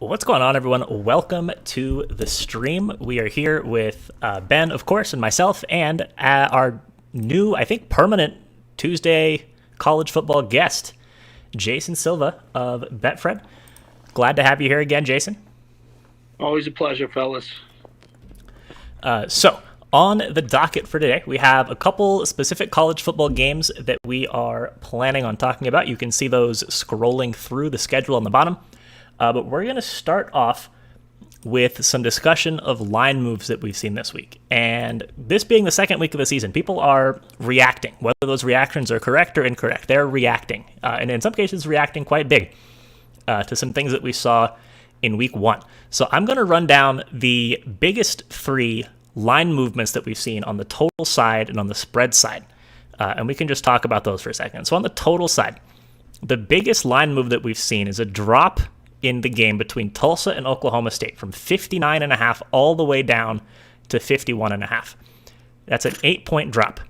What's going on, everyone? Welcome to the stream. We are here with Ben, of course, and myself, and our new, I think, permanent Tuesday college football guest, Jason Sylva of Betfred. Glad to have you here again, Jason. Always a pleasure, fellas. So, on the docket for today, we have a couple specific college football games that we are planning on talking about. You can see those scrolling through the schedule on the bottom. But we're going to start off with some discussion of line moves that we've seen this week. And this being the second week of the season, people are reacting. Whether those reactions are correct or incorrect, they're reacting. And in some cases, reacting quite big to some things that we saw in week one. So I'm going to run down the biggest three line movements that we've seen on the total side and on the spread side. And we can just talk about those for a second. So on the total side, the biggest line move that we've seen is a drop in the game between Tulsa and Oklahoma State from 59.5 all the way down to 51.5. That's an 8-point drop.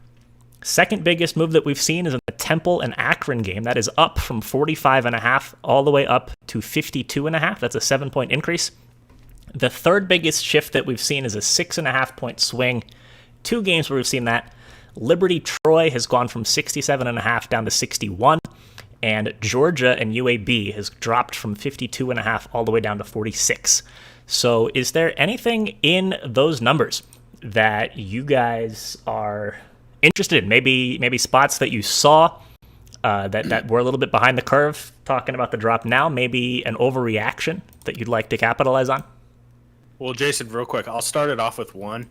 Second biggest move that we've seen is in the Temple and Akron game. That is up from 45.5 all the way up to 52.5. That's a 7-point increase. The third biggest shift that we've seen is a 6.5-point swing. Two games where we've seen that. Liberty Troy has gone from 67.5 down to 61. And Georgia and UAB has dropped from 52.5 all the way down to 46. So is there anything in those numbers that you guys are interested in? Maybe spots that you saw that were a little bit behind the curve, talking about the drop now, maybe an overreaction that you'd like to capitalize on? Well, Jason, real quick, I'll start it off with one.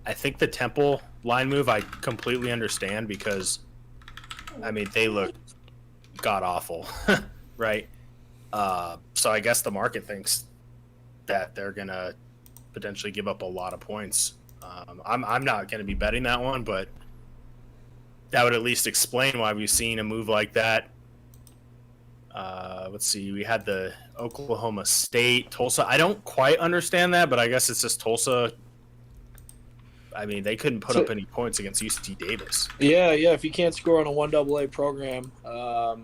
I think the Temple line move I completely understand because, I mean, they look god-awful, right? So I guess the market thinks that they're going to potentially give up a lot of points. I'm not going to be betting that one, but that would at least explain why we've seen a move like that. Let's see. We had the Oklahoma State, Tulsa. I don't quite understand that, but I guess it's just Tulsa. I mean, they couldn't put up any points against UC Davis. Yeah. If you can't score on a 1AA program, I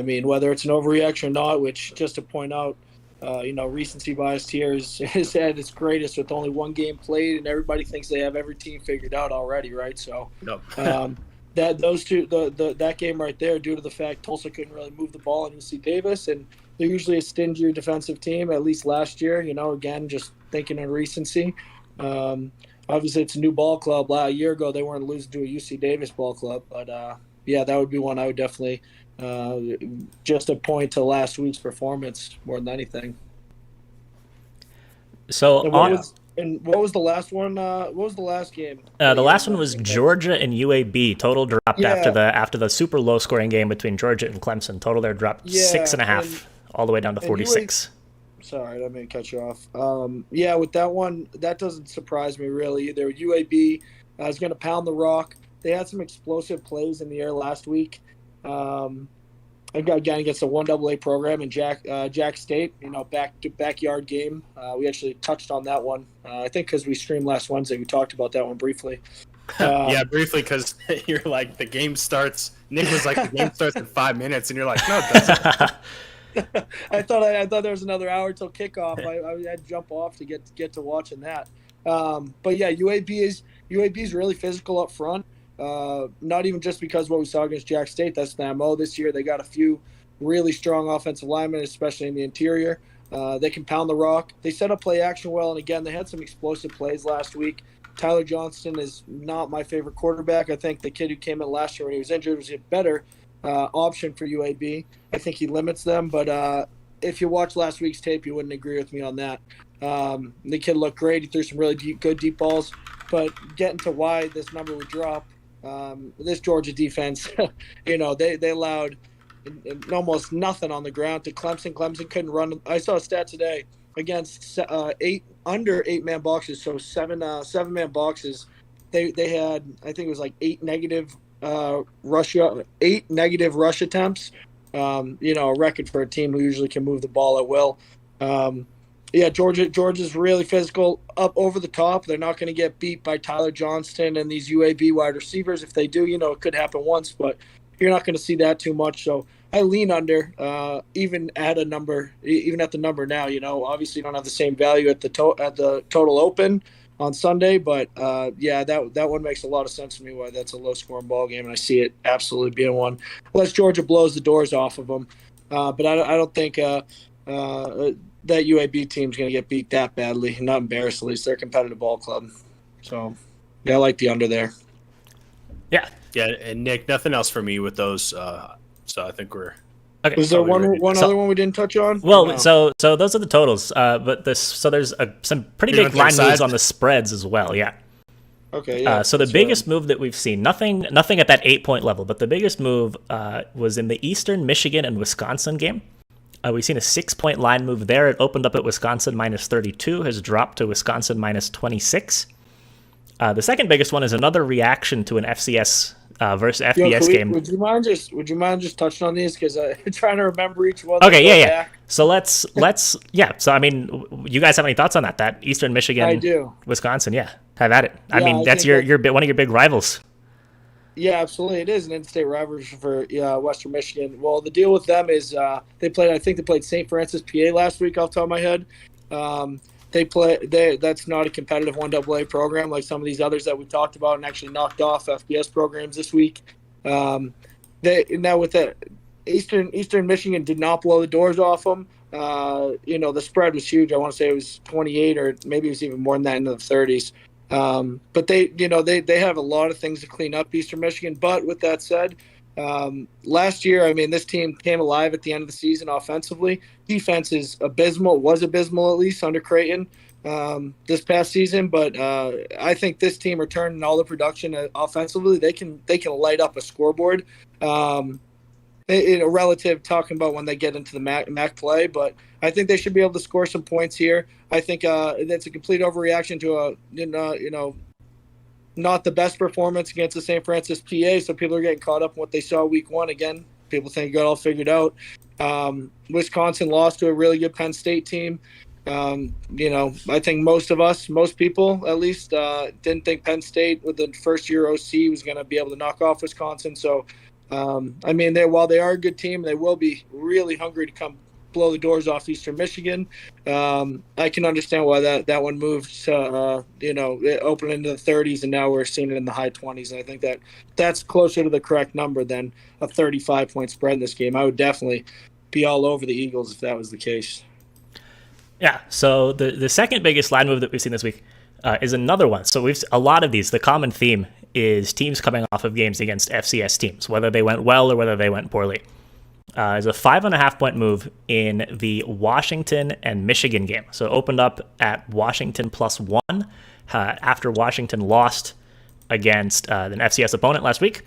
mean, whether it's an overreaction or not, which just to point out, recency bias here is at its greatest with only one game played, and everybody thinks they have every team figured out already, right? So Nope. that game right there, due to the fact Tulsa couldn't really move the ball on UC Davis, and they're usually a stingier defensive team, at least last year. Again, just thinking of recency. Obviously, it's a new ball club. A year ago, they weren't losing to a UC Davis ball club. But, that would be one I would definitely just a point to last week's performance more than anything. So what was the last one? What was the last game? The last one was Georgia and UAB. Total dropped after the super low-scoring game between Georgia and Clemson. Total there dropped 6.5 all the way down to 46. Sorry, I didn't mean to cut you off. With that one, that doesn't surprise me really either. UAB is going to pound the rock. They had some explosive plays in the air last week. Again against a 1AA program in Jack State, backyard game. We actually touched on that one. I think because we streamed last Wednesday, we talked about that one briefly. Briefly, because you're like, the game starts. Nick was like, the game starts in 5 minutes, and you're like, no, it doesn't. I thought there was another hour till kickoff. I had to jump off to get to watching that. UAB is really physical up front. Not even just because what we saw against Jack State. That's the MO this year. They got a few really strong offensive linemen, especially in the interior. They can pound the rock. They set up play action well, and again, they had some explosive plays last week. Tyler Johnston is not my favorite quarterback. I think the kid who came in last year when he was injured was a better option for UAB. I think he limits them, but if you watch last week's tape, you wouldn't agree with me on that. The kid looked great. He threw some really good deep balls, but getting to why this number would drop, this Georgia defense, they allowed almost nothing on the ground to Clemson. Clemson couldn't run. I saw a stat today against under 8-man boxes, so seven-man boxes. They had, I think it was like 8 negative rush attempts. A record for a team who usually can move the ball at will. Georgia's really physical, up over the top. They're not going to get beat by Tyler Johnston and these UAB wide receivers. If they do, it could happen once, but you're not going to see that too much. So lean under, even at the number now. Obviously you don't have the same value at the total open on Sunday, but that one makes a lot of sense to me why that's a low scoring ball game, and I see it absolutely being one unless Georgia blows the doors off of them. But I don't think that UAB team's going to get beat that badly, not embarrassingly. They're a competitive ball club, so I like the under there. Yeah, and Nick, nothing else for me with those. So I think we're okay. Was there one other one we didn't touch on? Well, No. so those are the totals. But there's some pretty big line moves on the spreads as well. Yeah. Okay. Yeah. So the biggest move that we've seen, nothing at that 8-point level, but the biggest move was in the Eastern Michigan and Wisconsin game. We've seen a 6-point line move there. It opened up at Wisconsin -32, has dropped to Wisconsin -26. The second biggest one is another reaction to an FCS versus FBS game. Would you mind just touching on these, because I'm trying to remember each one. Okay, yeah. Back. So let's So I mean, you guys have any thoughts on that? That Eastern Michigan, I do. Wisconsin, yeah, have at it. I mean, that's your one of your big rivals. Yeah, absolutely. It is an in-state rivalry for Western Michigan. Well, the deal with them is they played St. Francis, PA last week off the top of my head. That's not a competitive 1AA program like some of these others that we talked about, and actually knocked off FBS programs this week. Now with that, Eastern Michigan did not blow the doors off them. The spread was huge. I want to say it was 28, or maybe it was even more than that, in the 30s. But they have a lot of things to clean up, Eastern Michigan. But with that said, last year, I mean, this team came alive at the end of the season offensively. Defense was abysmal at least under Creighton this past season. But I think this team returned all the production offensively. They can light up a scoreboard. Relative talking about when they get into the MAC play, but I think they should be able to score some points here. I think that's a complete overreaction to not the best performance against the St. Francis PA. So people are getting caught up in what they saw week one. Again, people think it got all figured out. Wisconsin lost to a really good Penn State team. I think most people at least, didn't think Penn State with the first year OC was going to be able to knock off Wisconsin. So, while they are a good team, they will be really hungry to come blow the doors off Eastern Michigan. I can understand why that one moved to, it opened into the 30s, and now we're seeing it in the high 20s. And I think that's closer to the correct number than a 35-point spread in this game. I would definitely be all over the Eagles if that was the case. Yeah, so the second biggest line move that we've seen this week is another one. So we've a lot of these. The common theme is teams coming off of games against FCS teams, whether they went well or whether they went poorly. Is a 5.5-point move in the Washington and Michigan game. So it opened up at Washington +1 after Washington lost against an FCS opponent last week.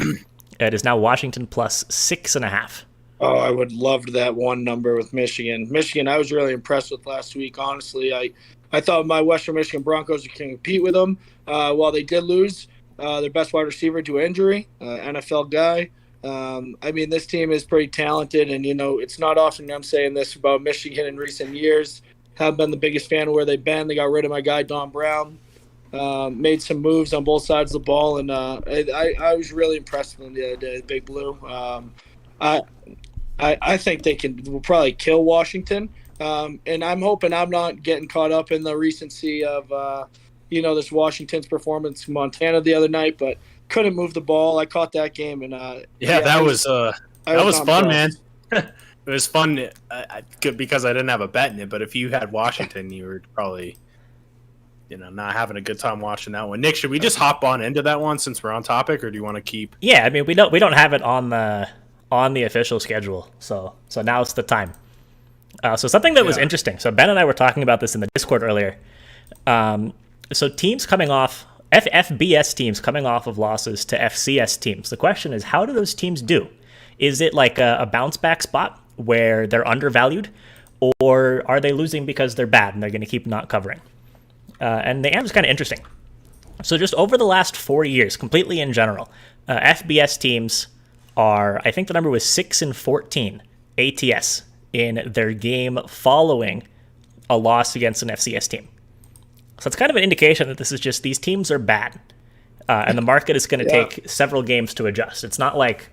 It is now Washington +6.5. Oh, I would love that one number with Michigan. Michigan, I was really impressed with last week. Honestly, I thought my Western Michigan Broncos can compete with them. While they did lose their best wide receiver to injury, NFL guy. This team is pretty talented, and, it's not often I'm saying this about Michigan in recent years. Haven't been the biggest fan of where they've been. They got rid of my guy, Don Brown, made some moves on both sides of the ball, and I was really impressed with them the other day, Big Blue. I think will probably kill Washington, and I'm hoping I'm not getting caught up in the recency of, this Washington's performance in Montana the other night, but couldn't move the ball. I caught that game, and that was fun, man. It was fun because I didn't have a bet in it. But if you had Washington, you were probably, not having a good time watching that one. Nick, should we just hop on into that one since we're on topic, or do you want to keep? Yeah, we don't have it on the official schedule, so now it's the time. So something that was interesting. So Ben and I were talking about this in the Discord earlier. So teams coming off. FBS teams coming off of losses to FCS teams. The question is, how do those teams do? Is it like a bounce back spot where they're undervalued, or are they losing because they're bad and they're going to keep not covering? And the answer is kind of interesting. So just over the last 4 years, completely in general, FBS teams are, I think the number was 6-14 ATS in their game following a loss against an FCS team. So it's kind of an indication that this is just these teams are bad, and the market is going to take several games to adjust. It's not like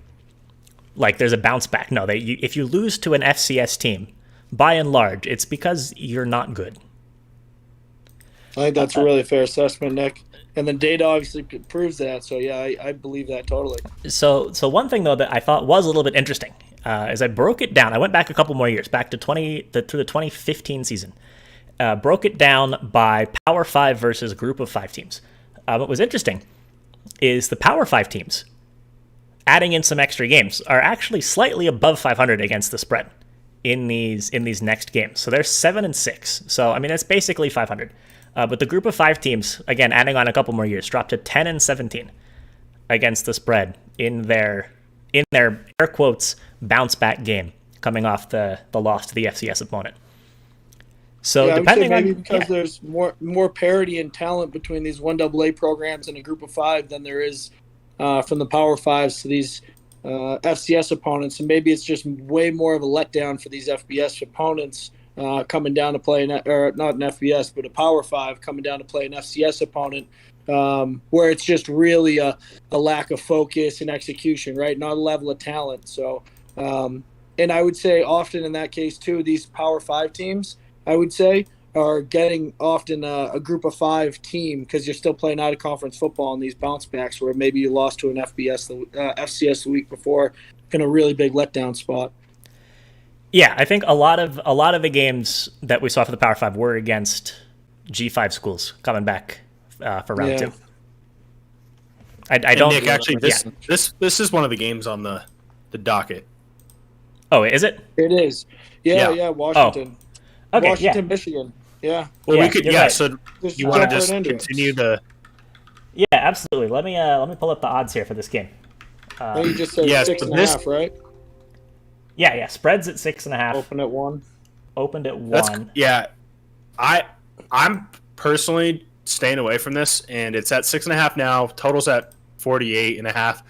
like there's a bounce back. No, if you lose to an FCS team, by and large, it's because you're not good. I think that's a really fair assessment, Nick. And then data obviously proves that. So, yeah, I believe that totally. So one thing, though, that I thought was a little bit interesting is I broke it down. I went back a couple more years, back to the 2015 season. Broke it down by Power 5 versus Group of 5 teams. What was interesting is the Power 5 teams, adding in some extra games, are actually slightly above 500 against the spread in these next games. So they're 7-6. So, I mean, that's basically 500. But the Group of 5 teams, again, adding on a couple more years, dropped to 10-17 against the spread in their air quotes bounce back game, coming off the loss to the FCS opponent. So yeah, depending maybe because there's more parity in talent between these 1AA programs and a Group of 5 than there is from the Power 5s to these FCS opponents, and maybe it's just way more of a letdown for these FBS opponents. Coming down to play, or not an FBS, but a Power 5 coming down to play an FCS opponent, where it's just really a lack of focus and execution, right? Not a level of talent. So, and I would say often in that case too, these Power 5 teams, I would say, are getting often a Group of 5 team because you're still playing out of conference football in these bounce backs where maybe you lost to an FCS the week before in a really big letdown spot. Yeah, I think a lot of the games that we saw for the Power 5 were against G5 schools coming back for round 2. I don't. Nick, actually, this is one of the games on the docket. Oh, is it? It is. Yeah, Washington. Oh. Okay, Washington, Michigan. Yeah. Well, we could. Right. So Just you want to jump just right into continue the? Yeah, absolutely. Let me pull up the odds here for this game. You just said yeah, 6.5, right? Yeah. Spreads at 6.5. Open at 1. Opened at 1. Yeah, I'm personally staying away from this, and it's at 6.5 now. Total's at 48.5.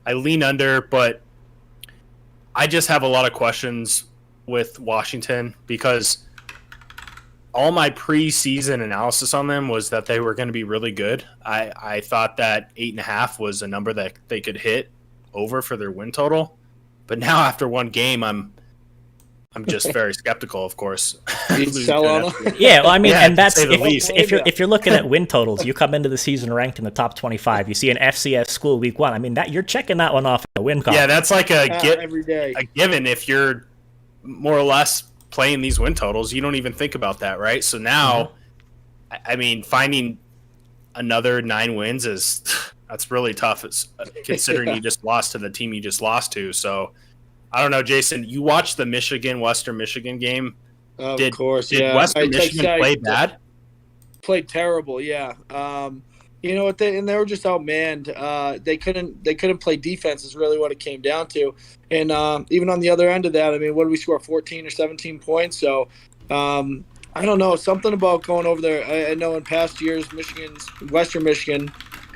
I lean under, but I just have a lot of questions with Washington because all my preseason analysis on them was that they were going to be really good. I thought that 8.5 was a number that they could hit over for their win total. But now after one game, I'm just very skeptical, of course. You'd sell on them? Yeah, well, I mean, and that's to say the least. if you're looking at win totals, you come into the season ranked in the top 25. You see an FCS school week 1. I mean, that you're checking that one off in a win column. Yeah, that's like every day. A given if you're more or less playing these win totals. You don't even think about that, right? So now, I mean, finding another 9 wins that's really tough. It's considering you just lost to the team you just lost to. So I don't know, Jason. You watched the Western Michigan game. Of course, did Western Michigan play bad? Played terrible, yeah. You know what? They were just outmanned. They couldn't play defense. Is really what it came down to. And even on the other end of that, I mean, what did we score? 14 or 17 points. So I don't know. Something about going over there. I know in past years, Western Michigan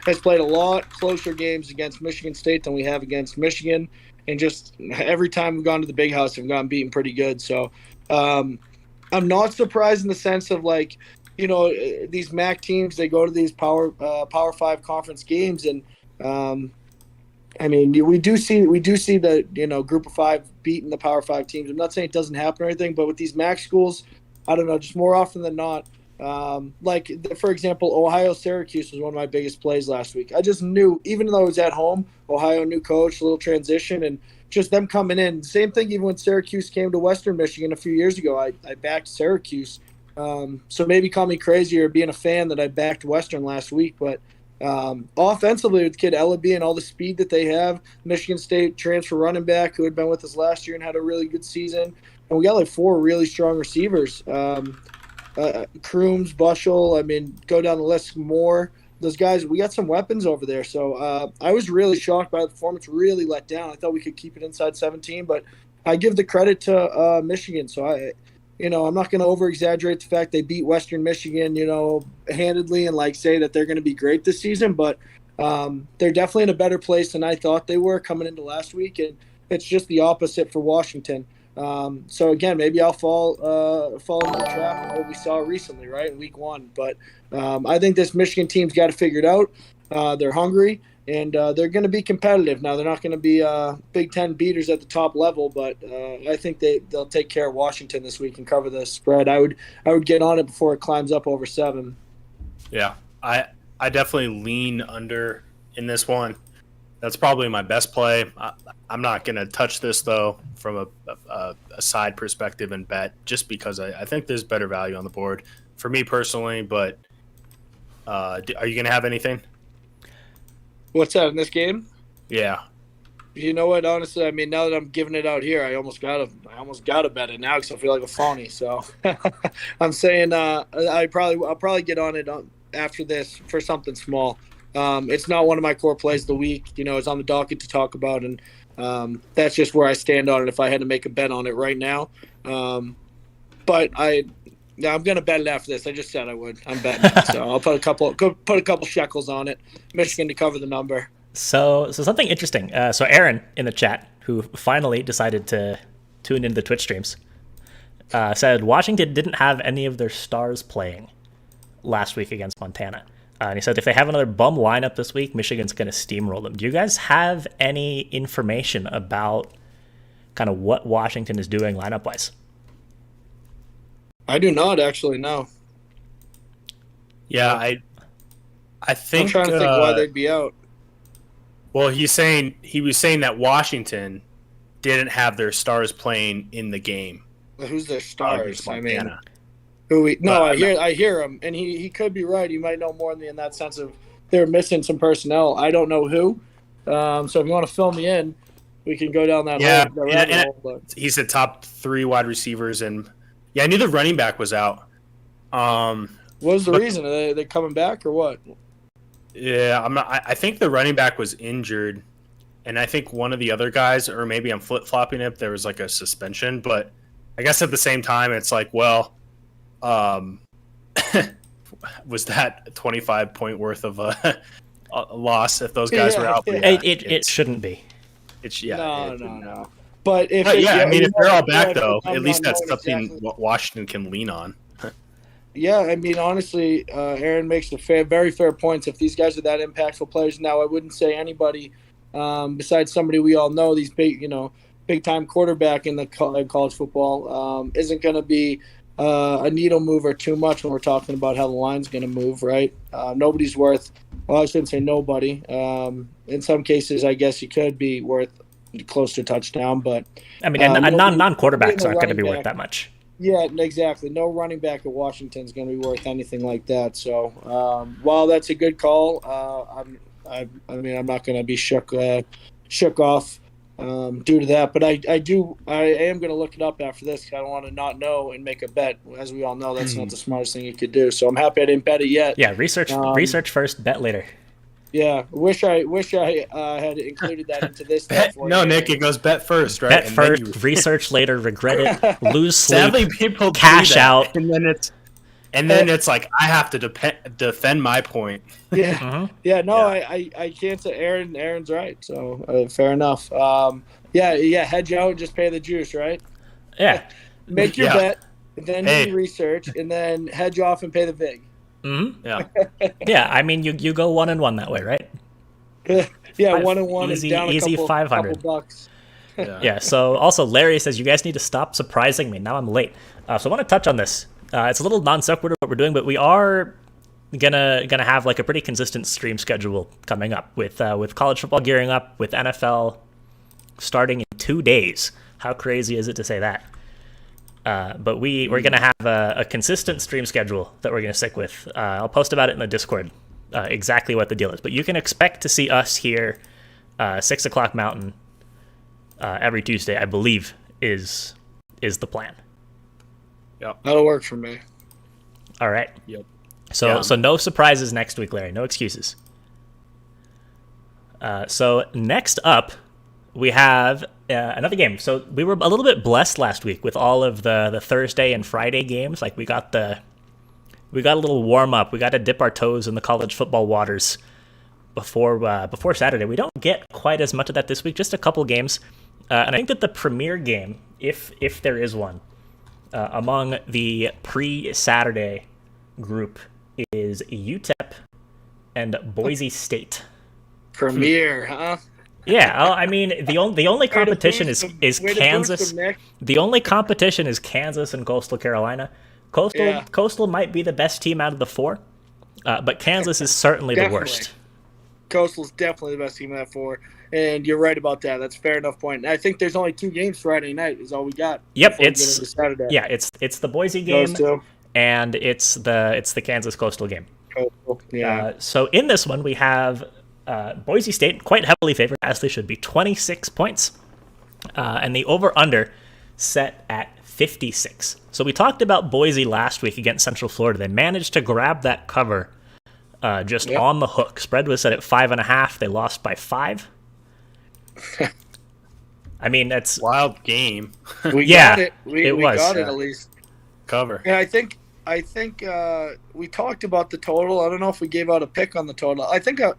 has played a lot closer games against Michigan State than we have against Michigan. And just every time we've gone to the Big House, we've gotten beaten pretty good. So I'm not surprised in the sense of like, you know, these MAC teams, they go to these Power 5 conference games, and I mean, we do see the, you know, Group of 5 beating the Power 5 teams. I'm not saying it doesn't happen or anything, but with these MAC schools, I don't know, just more often than not. Like, for example, Ohio-Syracuse was one of my biggest plays last week. I just knew, even though I was at home, Ohio, new coach, a little transition, and just them coming in. Same thing even when Syracuse came to Western Michigan a few years ago. I backed Syracuse. So maybe call me crazy or being a fan that I backed Western last week. But offensively, with Kid Ellaby and all the speed that they have, Michigan State transfer running back who had been with us last year and had a really good season. And we got like 4 really strong receivers. Crooms, Bushell, I mean, go down the list more. Those guys, we got some weapons over there. So I was really shocked by the performance, really let down. I thought we could keep it inside 17, but I give the credit to Michigan. So I'm not going to over-exaggerate the fact they beat Western Michigan, handedly and say that they're going to be great this season, but they're definitely in a better place than I thought they were coming into last week, and it's just the opposite for Washington. So again, maybe I'll fall into the trap of what we saw recently, right, in week 1. But I think this Michigan team's got to figure it out. They're hungry, and they're going to be competitive. Now, they're not going to be Big Ten beaters at the top level, but I think they'll take care of Washington this week and cover the spread. I would get on it before it climbs up over 7. Yeah, I definitely lean under in this one. That's probably my best play. I'm not going to touch this, though, from a side perspective and bet, just because I think there's better value on the board for me personally. But are you going to have anything? What's that in this game? Yeah. You know what? Honestly, I mean, now that I'm giving it out here, I almost gotta bet it now because I feel like a phony. So I'm saying I'll probably get on it after this for something small. It's not one of my core plays of the week. It's on the docket to talk about, and that's just where I stand on it. If I had to make a bet on it right now, but I'm gonna bet it after this. I just said I would. I'm betting it, so I'll put a couple shekels on it. Michigan to cover the number. So something interesting. So Aaron in the chat, who finally decided to tune into the Twitch streams, said Washington didn't have any of their stars playing last week against Montana. And he said if they have another bum lineup this week, Michigan's going to steamroll them. Do you guys have any information about kind of what Washington is doing lineup-wise? I do not actually know. Yeah, I think. I'm trying to think why they'd be out. Well, he was saying that Washington didn't have their stars playing in the game. Who's their stars? I mean, Montana. I hear him, and he could be right. He might know more in that sense of they're missing some personnel. I don't know who. So if you want to fill me in, we can go down that hole. But he said top 3 wide receivers, and I knew the running back was out. What was the reason? Are they coming back or what? Yeah, I'm not. I think the running back was injured, and I think one of the other guys, or maybe I'm flip flopping it. There was like a suspension, but I guess at the same time, it's like, well, was that 25 point worth of a loss if those guys were out? Yeah. It shouldn't be. No. But if if they're all back though, at least that's something Washington can lean on. Yeah, I mean, honestly, Aaron makes very fair points. If these guys are that impactful players now, I wouldn't say anybody besides somebody we all know, these big-time quarterback in the college football isn't going to be a needle mover too much when we're talking about how the line's going to move, right? Nobody's worth – well, I shouldn't say nobody. In some cases, I guess you could be worth close to a touchdown, but – I mean, non-quarterbacks aren't going to be worth that much. Yeah, exactly. No running back at Washington is going to be worth anything like that. So while that's a good call, I'm not going to be shook off due to that. But I am going to look it up after this because I don't want to not know and make a bet. As we all know, that's not the smartest thing you could do. So I'm happy I didn't bet it yet. Yeah, research first, bet later. Yeah, wish I had included that into this. No, Nick, it goes bet first, right? Bet first, research later, regret it, lose sleep, sadly, people cash out, and then it's like I have to defend my point. Yeah, I can't say Aaron's right. So fair enough. Hedge out and just pay the juice, right? Yeah, make your bet, then do research, and then hedge off and pay the vig. Mm-hmm. Yeah. Yeah, I mean, you go 1-1 that way, right? Yeah, 1-1 easy, and down a couple, 500 bucks. Yeah. So also Larry says you guys need to stop surprising me. Now I'm late. So I want to touch on this. It's a little non sequitur what we're doing, but we are gonna have like a pretty consistent stream schedule coming up with college football gearing up, with NFL starting in 2 days. How crazy is it to say that? But we're going to have a consistent stream schedule that we're going to stick with. I'll post about it in the Discord, exactly what the deal is. But you can expect to see us here 6 o'clock Mountain every Tuesday, I believe, is the plan. Yep. That'll work for me. All right. Yep. So no surprises next week, Larry. No excuses. So next up, we have another game. So we were a little bit blessed last week with all of the Thursday and Friday games. Like we got a little warm up. We got to dip our toes in the college football waters before Saturday. We don't get quite as much of that this week. Just a couple games, and I think that the premier game, if there is one, among the pre-Saturday group is UTEP and Boise State. Premier, huh? Yeah, I mean the only competition is Kansas. The only competition is Kansas and Coastal Carolina. Coastal might be the best team out of the four, but Kansas is certainly the worst. Coastal's definitely the best team out of four, and you're right about that. That's a fair enough point. And I think there's only 2 games Friday night is all we got. Yep, it's the Boise game and it's the Kansas Coastal game. Coastal, yeah. So in this one we have Boise State quite heavily favored, as they should be, 26 points, and the over/under set at 56. So we talked about Boise last week against Central Florida. They managed to grab that cover on the hook. Spread was set at 5.5. They lost by 5. I mean, that's wild game. We got it. We got it at least. Cover. Yeah, I think we talked about the total. I don't know if we gave out a pick on the total. I think I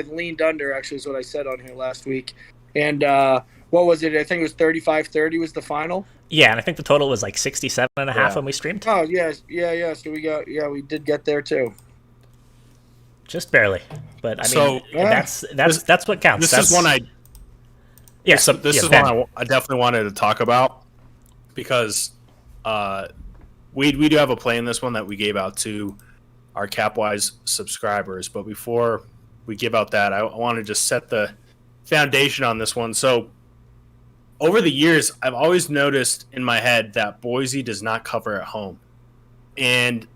leaned under, actually, is what I said on here last week. And what was it? I think it was 35-30 was the final. Yeah, and I think the total was like 67.5 when we streamed. Oh, yes. Yeah. So we did get there too. Just barely. But I mean, that's what counts. This is one I definitely wanted to talk about, because we do have a play in this one that we gave out to our Capwise subscribers. But before we give out that, I want to just set the foundation on this one. So over the years, I've always noticed in my head that Boise does not cover at home. And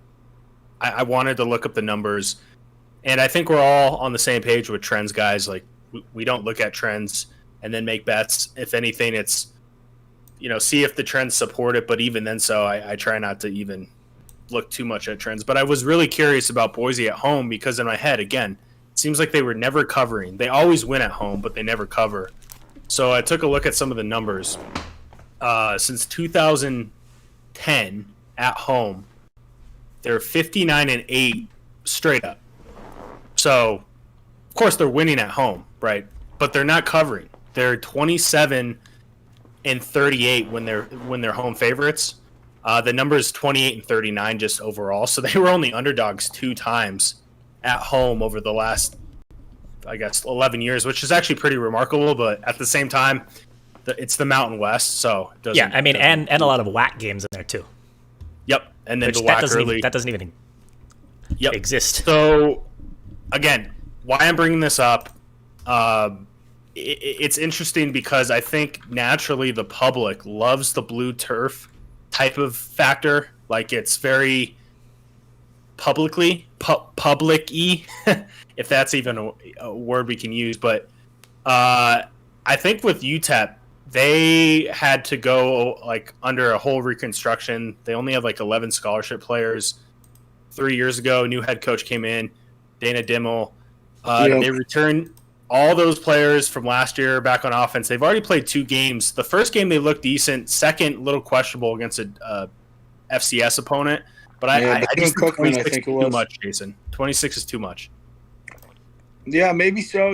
I wanted to look up the numbers. And I think we're all on the same page with trends, guys. Like, we don't look at trends and then make bets. If anything, it's, see if the trends support it. But even then, I try not to even look too much at trends. But I was really curious about Boise at home, because in my head, again, it seems like they were never covering. They always win at home, but they never cover. So I took a look at some of the numbers. Since 2010 at home, they're 59-8 straight up. So, of course, they're winning at home, right? But they're not covering. They're 27-38 when they're home favorites. The number is 28-39 just overall. So they were only underdogs 2 times at home over the last, I guess, 11 years, which is actually pretty remarkable. But at the same time, it's the Mountain West, so it doesn't. Yeah, I mean, and a lot of WAC games in there too. Yep, and then which the WAC that doesn't even exist. So, again, why I'm bringing this up, it's interesting because I think naturally the public loves the blue turf type of factor. Like, it's very public-y, if that's even a word we can use. But I think with UTEP, they had to go under a whole reconstruction. They only have 11 scholarship players. 3 years ago, new head coach came in, Dana Dimmel. They returned all those players from last year back on offense. They've already played 2 games. The first game they looked decent. Second, a little questionable against a FCS opponent. But I just think 26 is too much, Jason. 26 is too much. Yeah, maybe so.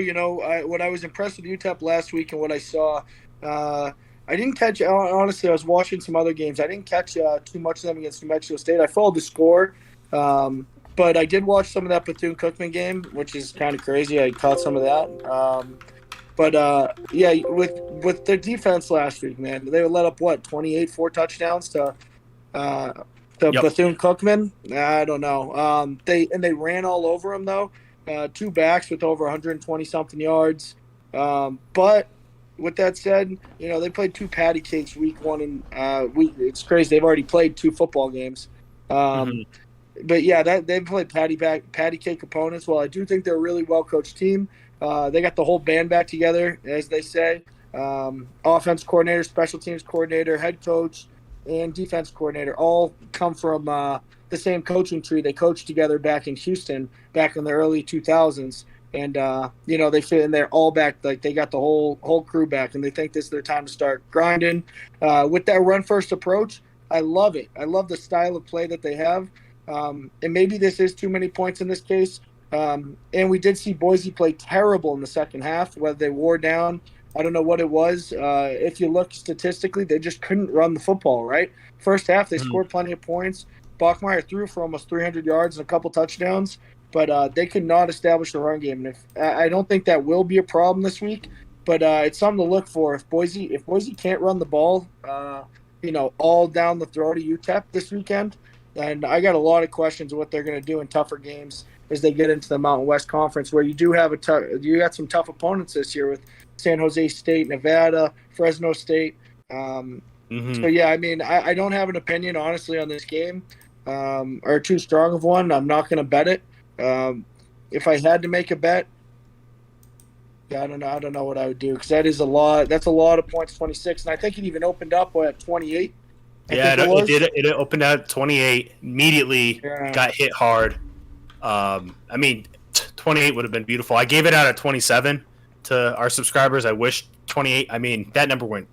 What I was impressed with UTEP last week and what I saw, I didn't catch. Honestly, I was watching some other games. I didn't catch too much of them against New Mexico State. I followed the score, but I did watch some of that Bethune-Cookman game, which is kind of crazy. I caught some of that. With their defense last week, man, they let up 28, 4 touchdowns to Bethune-Cookman. I don't know. They ran all over them though. 2 backs with over 120 something yards. But with that said, they played 2 patty cakes week 1 and it's crazy. They've already played 2 football games. But yeah, they've played patty cake opponents. Well, I do think they're a really well coached team. They got the whole band back together, as they say. Offense coordinator, special teams coordinator, head coach, and defense coordinator all come from the same coaching tree. They coached together back in Houston back in the early 2000s. And, they fit in there all back. They got the whole crew back, and they think this is their time to start grinding. With that run-first approach, I love it. I love the style of play that they have. And maybe this is too many points in this case. And we did see Boise play terrible in the second half, whether they wore down. I don't know what it was. If you look statistically, they just couldn't run the football, right? First half, they scored plenty of points. Bachmeier threw for almost 300 yards and a couple touchdowns. but they could not establish the run game. And I don't think that will be a problem this week, but it's something to look for. If Boise can't run the ball, all down the throat of UTEP this weekend, then I got a lot of questions of what they're going to do in tougher games as they get into the Mountain West Conference, where you do have you got some tough opponents this year with San Jose State, Nevada, Fresno State. So yeah, I mean, I don't have an opinion honestly on this game, or too strong of one. I'm not going to bet it. If I had to make a bet, I don't know what I would do, because that is a lot. That's a lot of points, 26, and I think it even opened up at 28. It did. It opened at 28. Immediately got hit hard. I mean, 28 would have been beautiful. I gave it out at 27 to our subscribers. I wish 28. I mean, that number went.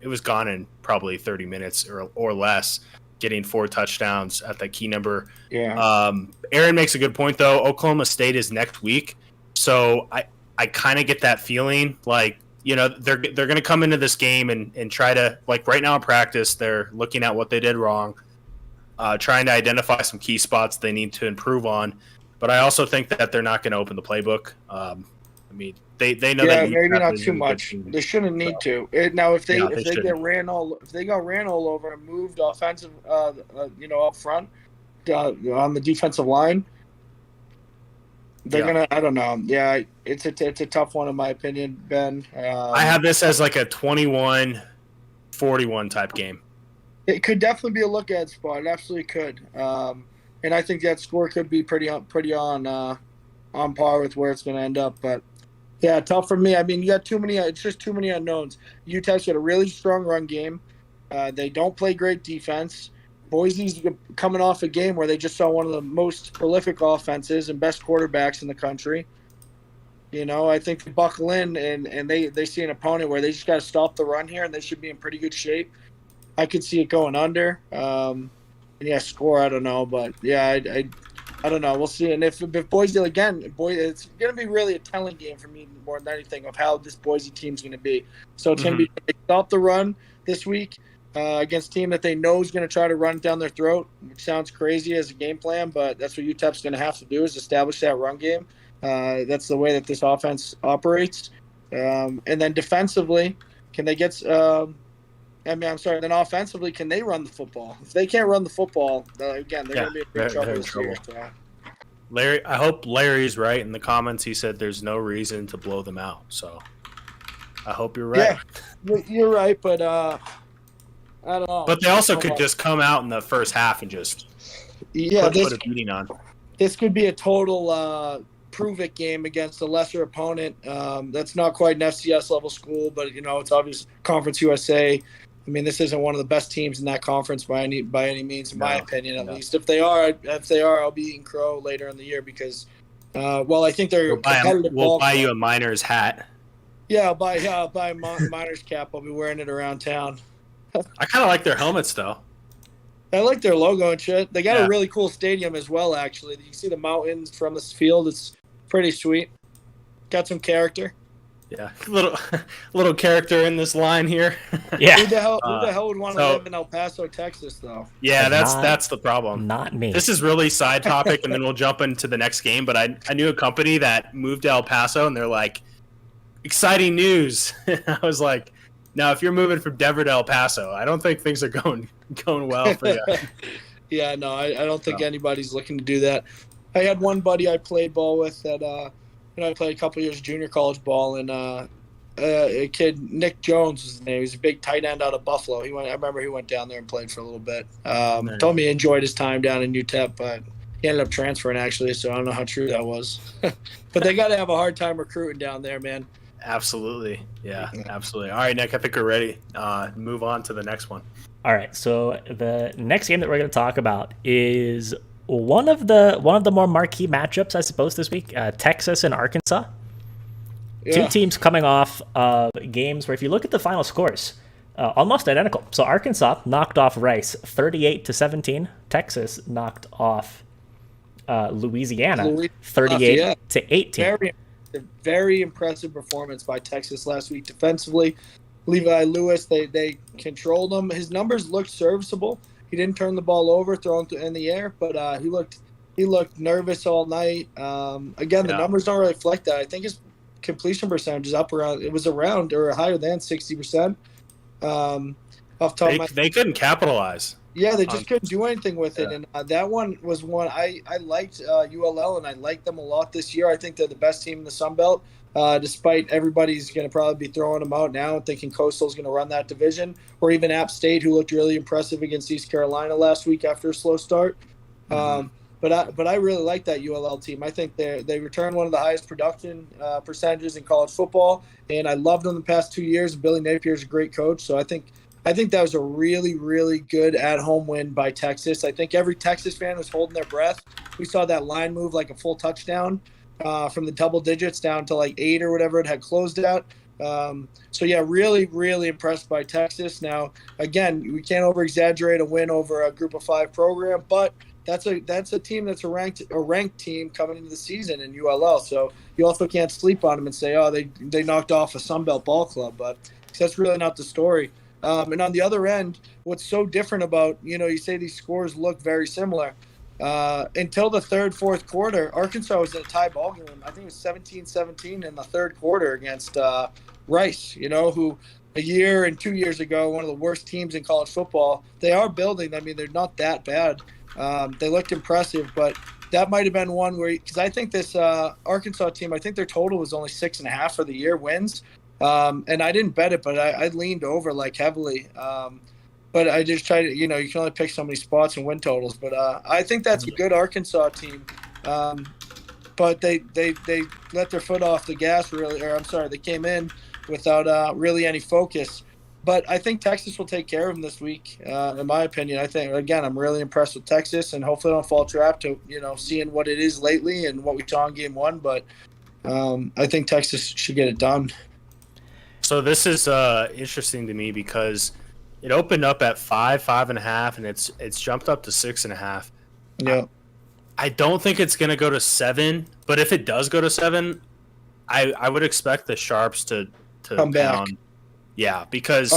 It was gone in probably 30 minutes or less. Getting 4 touchdowns at that key number. Yeah. Aaron makes a good point though. Oklahoma State is next week, so I kind of get that feeling like, they're going to come into this game and try to, like right now in practice, they're looking at what they did wrong, trying to identify some key spots they need to improve on. But I also think that they're not going to open the playbook. I mean, they know that. Yeah, maybe not too much. They shouldn't need to. Now, if they got ran all over and moved offensive, up front, on the defensive line, they're gonna. I don't know. Yeah, it's a tough one in my opinion, Ben. I have this as like a 21-41 type game. It could definitely be a look at spot. It absolutely could. And I think that score could be pretty on par with where it's going to end up. But yeah, tough for me. I mean, you got too many. It's just too many unknowns. Utah's got a really strong run game. They don't play great defense. Boise's coming off a game where they just saw one of the most prolific offenses and best quarterbacks in the country. I think they buckle in and they see an opponent where they just got to stop the run here, and they should be in pretty good shape. I could see it going under. Score, I don't know. But, yeah, I don't know. We'll see. And if Boise, again, it's going to be really a telling game for me more than anything of how this Boise team's going to be. So it's going to be stop the run this week against a team that they know is going to try to run down their throat, which sounds crazy as a game plan, but that's what UTEP's going to have to do is establish that run game. That's the way that this offense operates. And then defensively, can they get then offensively, can they run the football? If they can't run the football, again, they're going to be in big trouble this year. So. Larry, I hope Larry's right in the comments. He said there's no reason to blow them out. So I hope you're right. Yeah, you're right, but I don't know. But they also could just come out in the first half and just put a beating on. This could be a total prove-it game against a lesser opponent. That's not quite an FCS level school, but it's obvious Conference USA. I mean, this isn't one of the best teams in that conference by any means, in my opinion, at least. If they are, I'll be eating crow later in the year because, I think they're competitive. We'll buy you a Miners hat. Yeah, I'll buy a Miners cap. I'll be wearing it around town. I kind of like their helmets, though. I like their logo and shit. They got a really cool stadium as well, actually. You can see the mountains from this field. It's pretty sweet. Got some character. Yeah, little character in this line here. Yeah. Who the hell would want to live in El Paso, Texas, though? Yeah, that's the problem. Not me. This is really side topic, and then we'll jump into the next game. But I knew a company that moved to El Paso, and they're like, exciting news. I was like, now if you're moving from Denver to El Paso, I don't think things are going well for you. Yeah, no, I don't think anybody's looking to do that. I had one buddy I played ball with that. I played a couple years of junior college ball, and a kid, Nick Jones was his name. He was a big tight end out of Buffalo. I remember he went down there and played for a little bit. Told me he enjoyed his time down in UTEP, but he ended up transferring, actually, so I don't know how true that was. But they got to have a hard time recruiting down there, man. Absolutely. Yeah, absolutely. All right, Nick, I think we're ready. Move on to the next one. All right, so the next game that we're going to talk about is one of the more marquee matchups, I suppose, this week. Texas and Arkansas. Yeah. Two teams coming off of games where, if you look at the final scores, almost identical. So Arkansas knocked off Rice 38-17. Texas knocked off Louisiana 38-18. Very impressive performance by Texas last week defensively. Levi Lewis, they controlled him. His numbers looked serviceable. He didn't turn the ball over, throw it in the air, but he looked He looked nervous all night. Again, the numbers don't really reflect that. I think his completion percentage is up around. It was around or higher than 60%. Off top of my, They couldn't capitalize. yeah, they just couldn't do anything with it. And that one was one I liked ULL, and I like them a lot this year. I think they're the best team in the Sun Belt. Despite everybody's going to probably be throwing them out now and thinking Coastal's going to run that division, or even App State, who looked really impressive against East Carolina last week after a slow start. But I really like that ULL team. I think they return one of the highest production percentages in college football, and I loved them the past 2 years. Billy Napier's a great coach, so I think that was a really, really good at-home win by Texas. I think every Texas fan was holding their breath. We saw that line move like a full touchdown from the double digits down to like 8 or whatever it had closed out. So yeah, really, really impressed by Texas. Now, again, we can't over-exaggerate a win over a Group of 5 program, but that's a team that's a ranked team coming into the season in ULL. So you also can't sleep on them and say, oh, they knocked off a Sun Belt ball club, but that's really not the story. And on the other end, what's so different about, you say these scores look very similar. Until the third, fourth quarter, Arkansas was in a tie ball game. I think it was 17-17 in the third quarter against Rice, who a year and 2 years ago, one of the worst teams in college football. They are building. I mean, they're not that bad. They looked impressive, but that might have been one where, because I think this Arkansas team, I think their total was only 6.5 for the year wins. And I didn't bet it, but I leaned over like heavily. But I just tried to, you can only pick so many spots and win totals. But I think that's a good Arkansas team. But they let their foot off the gas really, or I'm sorry, they came in without really any focus. But I think Texas will take care of them this week, in my opinion. I think, again, I'm really impressed with Texas, and hopefully I don't fall trap to, seeing what it is lately and what we saw in game 1. But I think Texas should get it done. So this is interesting to me because it opened up at 5.5, and it's jumped up to 6.5. Yeah. I don't think it's going to go to 7, but if it does go to 7, I would expect the Sharps to come back. Yeah, because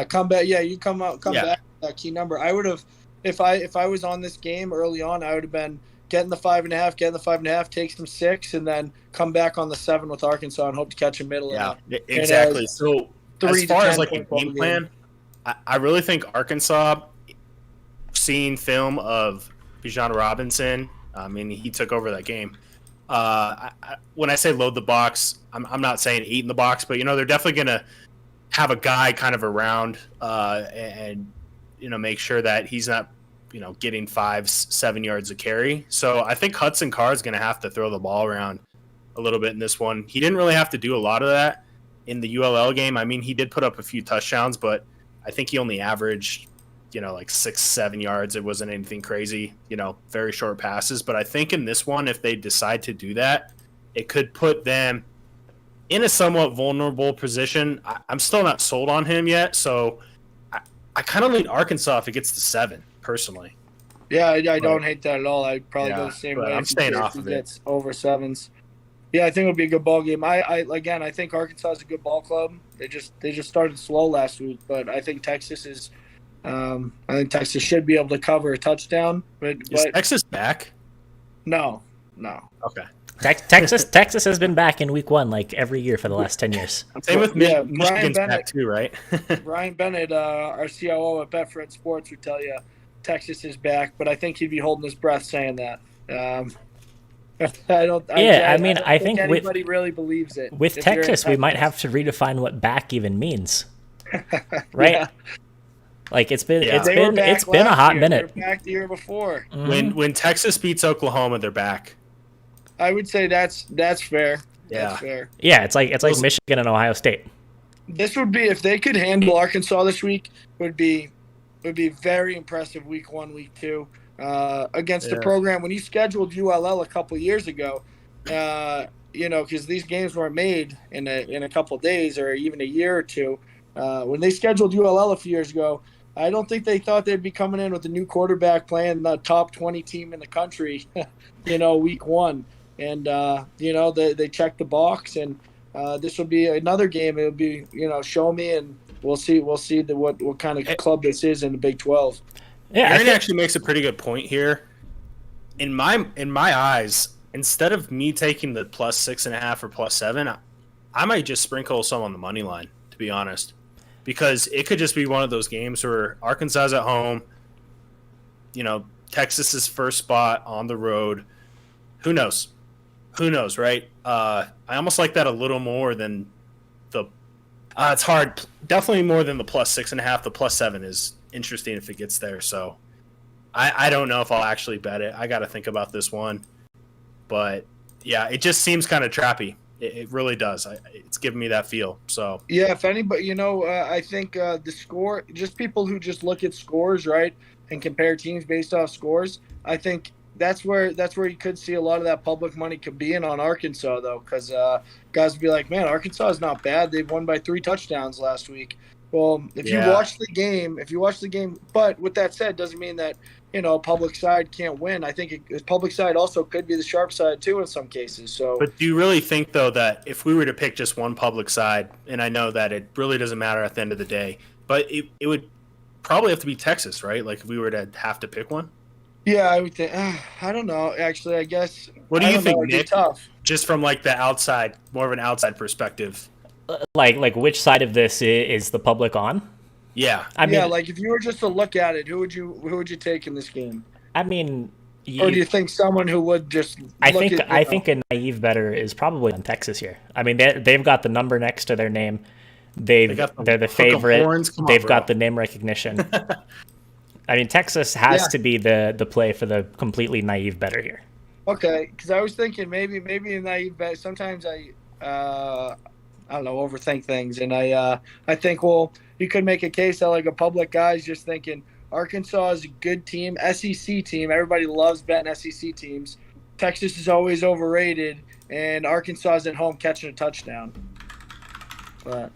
come back. Yeah, you come back that key number. I would have, if I was on this game early on, I would have been getting the 5.5, take some 6, and then come back on the 7 with Arkansas and hope to catch a middle. Yeah, exactly. So as far as like a game plan, I really think Arkansas, seeing film of Bijan Robinson, I mean, he took over that game. When I say load the box, I'm not saying 8 in the box, but they're definitely going to have a guy kind of around and make sure that he's not getting 5-7 yards of carry. So I think Hudson Carr is going to have to throw the ball around a little bit in this one. He didn't really have to do a lot of that in the ULL game. I mean, he did put up a few touchdowns, but I think he only averaged like 6-7 yards. It wasn't anything crazy, very short passes. But I think in this one, if they decide to do that, it could put them in a somewhat vulnerable position. I'm still not sold on him yet, so I kind of lean Arkansas if it gets to 7, personally. Yeah, I don't hate that at all. I'd probably go the same way. I'm staying off of it. Gets over 7s. Yeah, I think it'll be a good ball game. I think Arkansas is a good ball club. They just started slow last week, but I think Texas is. I think Texas should be able to cover a touchdown. But is Texas back? No. Okay. Texas has been back in week 1 like every year for the last 10 years. Same with Michigan's back too, right? Brian Bennett, our COO at Betfred Sports, would tell you Texas is back, but I think he'd be holding his breath saying that. I think anybody really believes it. With Texas, we might have to redefine what back even means, right? Yeah. Like it's been a hot minute. They were back the year before. Mm-hmm. When Texas beats Oklahoma, they're back. I would say that's fair. Yeah. That's fair. Yeah, it's like Michigan and Ohio State. This would be, if they could handle Arkansas this week, would be very impressive week 1, week 2 against the program. When you scheduled ULL a couple years ago, because these games weren't made in a couple of days or even a year or two. When they scheduled ULL a few years ago, I don't think they thought they'd be coming in with a new quarterback playing the top 20 team in the country, week 1. And, they checked the box, and this will be another game. It'll be, show me, and we'll see what kind of club this is in the Big 12. Yeah, Aaron actually makes a pretty good point here. in my eyes, instead of me taking the +6.5 or +7, I might just sprinkle some on the money line, to be honest, because it could just be one of those games where Arkansas is at home. Texas's first spot on the road. Who knows? Right? I almost like that a little more than the. It's hard. Definitely more than the +6.5. The +7 is interesting if it gets there. So, I don't know if I'll actually bet it. I got to think about this one, but yeah, it just seems kind of trappy. It really does. It's giving me that feel. So yeah, if anybody, I think the score, just people who just look at scores, right, and compare teams based off scores. I think that's where you could see a lot of that public money could be in on Arkansas, though, because guys would be like, man, Arkansas is not bad. They've won by 3 touchdowns last week. Well, if you watch the game, but with that said, doesn't mean that public side can't win. I think public side also could be the sharp side too in some cases. So, but do you really think though that if we were to pick just one public side, and I know that it really doesn't matter at the end of the day, but it would probably have to be Texas, right? Like if we were to have to pick one. Yeah, I would think. I don't know. Actually, I guess. What do you think, Nick? Tough. Just from like the outside, more of an outside perspective. Like which side of this is the public on? Yeah. I mean, like if you were just to look at it, who would you take in this game? I mean, or do you think someone who would just? I think a naive bettor is probably on Texas here. I mean, they've got the number next to their name. They're the favorite. They've got the name recognition. I mean, Texas has to be the play for the completely naive bettor here. Okay, because I was thinking maybe a naive bet. Sometimes I don't know, overthink things, and I think, well, you could make a case that like a public guy's just thinking Arkansas is a good team, SEC team. Everybody loves betting SEC teams. Texas is always overrated, and Arkansas is at home catching a touchdown. But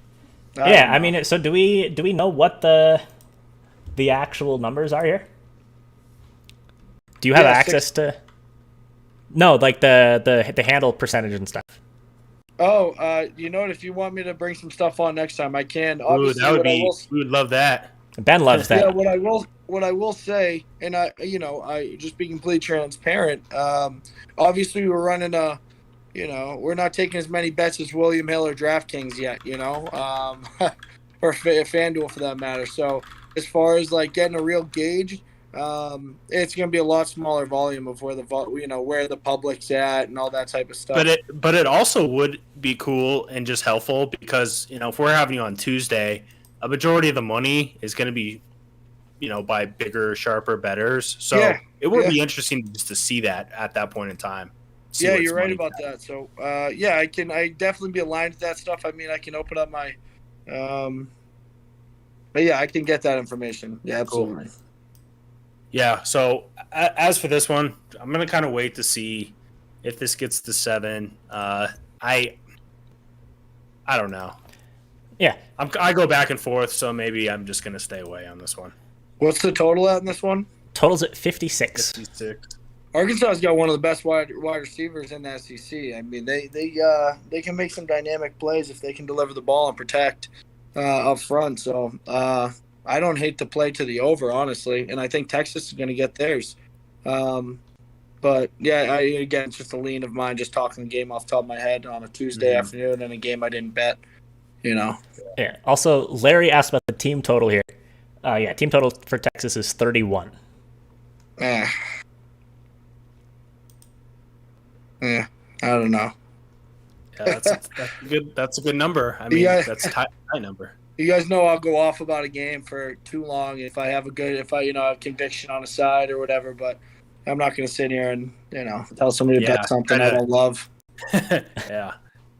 I mean, so do we know what the actual numbers are here? Do you have access to? No, like the handle percentage and stuff. Oh, you know what? If you want me to bring some stuff on next time, I can. Obviously, that would be. We would love that. Ben loves that. Yeah, what I will say, and I just be completely transparent. Obviously, we're running we're not taking as many bets as William Hill or DraftKings yet, or FanDuel for that matter. So as far as like getting a real gauge, it's going to be a lot smaller volume of where the public's at and all that type of stuff. But it also would be cool and just helpful because if we're having you on Tuesday, a majority of the money is going to be by bigger, sharper bettors. So it would be interesting just to see that at that point in time. Yeah, you're right about that. So I definitely be aligned with that stuff. I mean, I can open up my but yeah, I can get that information. Yeah, absolutely. Cool. Yeah, so as for this one, I'm going to kind of wait to see if this gets to 7. I don't know. Yeah. I go back and forth, so maybe I'm just going to stay away on this one. What's the total at in this one? Total's at 56. 56. Arkansas's got one of the best wide receivers in the SEC. I mean, they can make some dynamic plays if they can deliver the ball and protect up front. So I don't hate to play to the over, honestly, and I think Texas is going to get theirs. But yeah, again, it's just a lean of mine, just talking the game off the top of my head on a Tuesday afternoon in a game I didn't bet. Yeah. Also, Larry asked about the team total here. Team total for Texas is 31. I don't know. Yeah, that's good. That's a good number. I mean, that's a high number. You guys know I'll go off about a game for too long if I have have conviction on a side or whatever. But I'm not going to sit here and tell somebody to bet something I don't love. Yeah,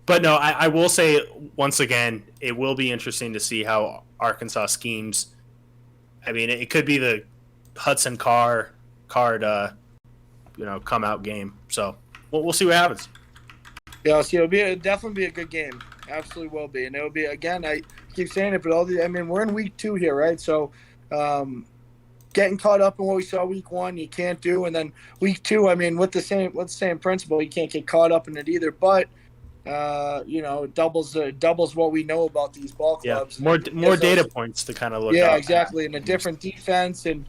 but no, I will say once again, it will be interesting to see how Arkansas schemes. I mean, it could be the Hudson card, come out game. So we'll see what happens. Yeah, it'll definitely be a good game. Absolutely will be, and it'll be again. I keep saying it, but we're in week 2 here, right? So, getting caught up in what we saw week 1, you can't do, and then week 2, I mean, with the same principle, you can't get caught up in it either. But it doubles what we know about these ball clubs. Yeah, more data points to kind of look. Yeah, exactly, and a different defense, and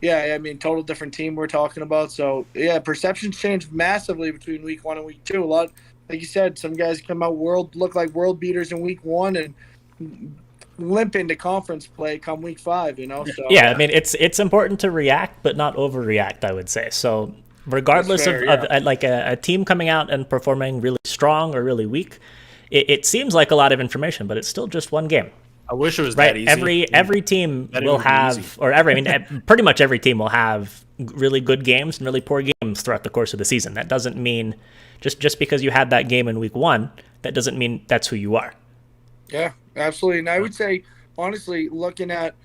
Yeah, I mean, total different team we're talking about. So yeah, perceptions changed massively between week 1 and week 2. A lot, like you said, some guys come out look like world beaters in week 1 and limp into conference play come week 5. You know, so Yeah, I mean it's important to react, but not overreact. I would say so. Regardless fair, of like a team coming out and performing really strong or really weak, it seems like a lot of information, but it's still just one game. I wish it was Right. that easy. Every team That it will would be have, easy. or every, I mean, pretty much every team will have really good games and really poor games throughout the course of the season. That doesn't mean just because you had that game in week 1, that doesn't mean that's who you are. yeah, absolutely. And I would say, honestly, looking at,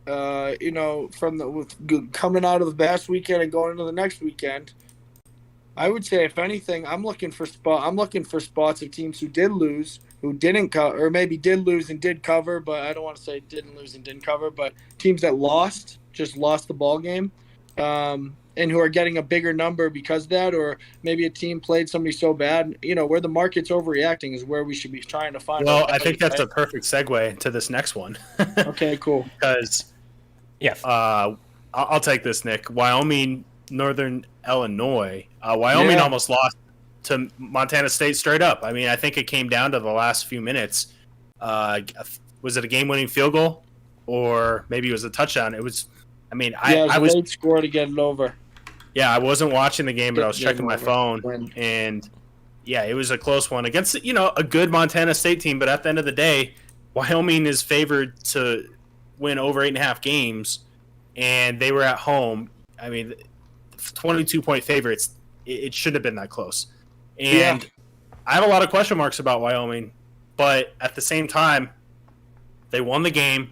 from coming out of the past weekend and going into the next weekend, I would say, if anything, I'm looking for spots of teams who did lose, who didn't cover, or maybe did lose and did cover, but I don't want to say didn't lose and didn't cover, but teams that just lost the ball game, and who are getting a bigger number because of that, or maybe a team played somebody so bad, where the market's overreacting is where we should be trying to find. Well, I think that's a perfect segue to this next one. Okay, cool. Because Yeah. I'll take this, Nick. Wyoming, Northern Illinois. Wyoming almost lost to Montana State straight up. I mean, I think it came down to the last few minutes. Was it a game-winning field goal, or maybe it was a touchdown? It was. I mean, I was late score to get it over. Yeah, I wasn't watching the game, but I was Yeah, checking my phone, and yeah, it was a close one against a good Montana State team. But at the end of the day, Wyoming is favored to win over 8.5 games, and they were at home. I mean, 22-point favorites. It shouldn't have been that close. And I have a lot of question marks about Wyoming, but at the same time, they won the game.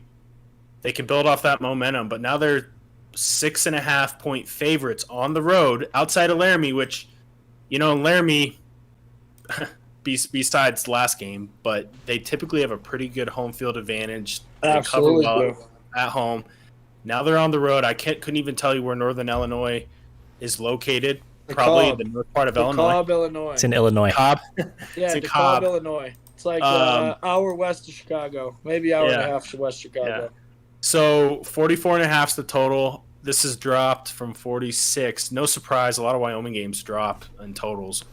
They can build off that momentum, but now they're 6.5-point favorites on the road outside of Laramie, which, Laramie, besides last game, but they typically have a pretty good home field advantage. They cover well at home. Now they're on the road. I couldn't even tell you where Northern Illinois is located. Probably the north part of Illinois. Cobb, Illinois. It's in Illinois. Cobb. Yeah, it's in DeKalb, Cobb. Illinois. It's like hour west of Chicago, maybe hour and a half west of Chicago. Yeah. So 44.5 is the total. This has dropped from 46. No surprise, a lot of Wyoming games drop in totals.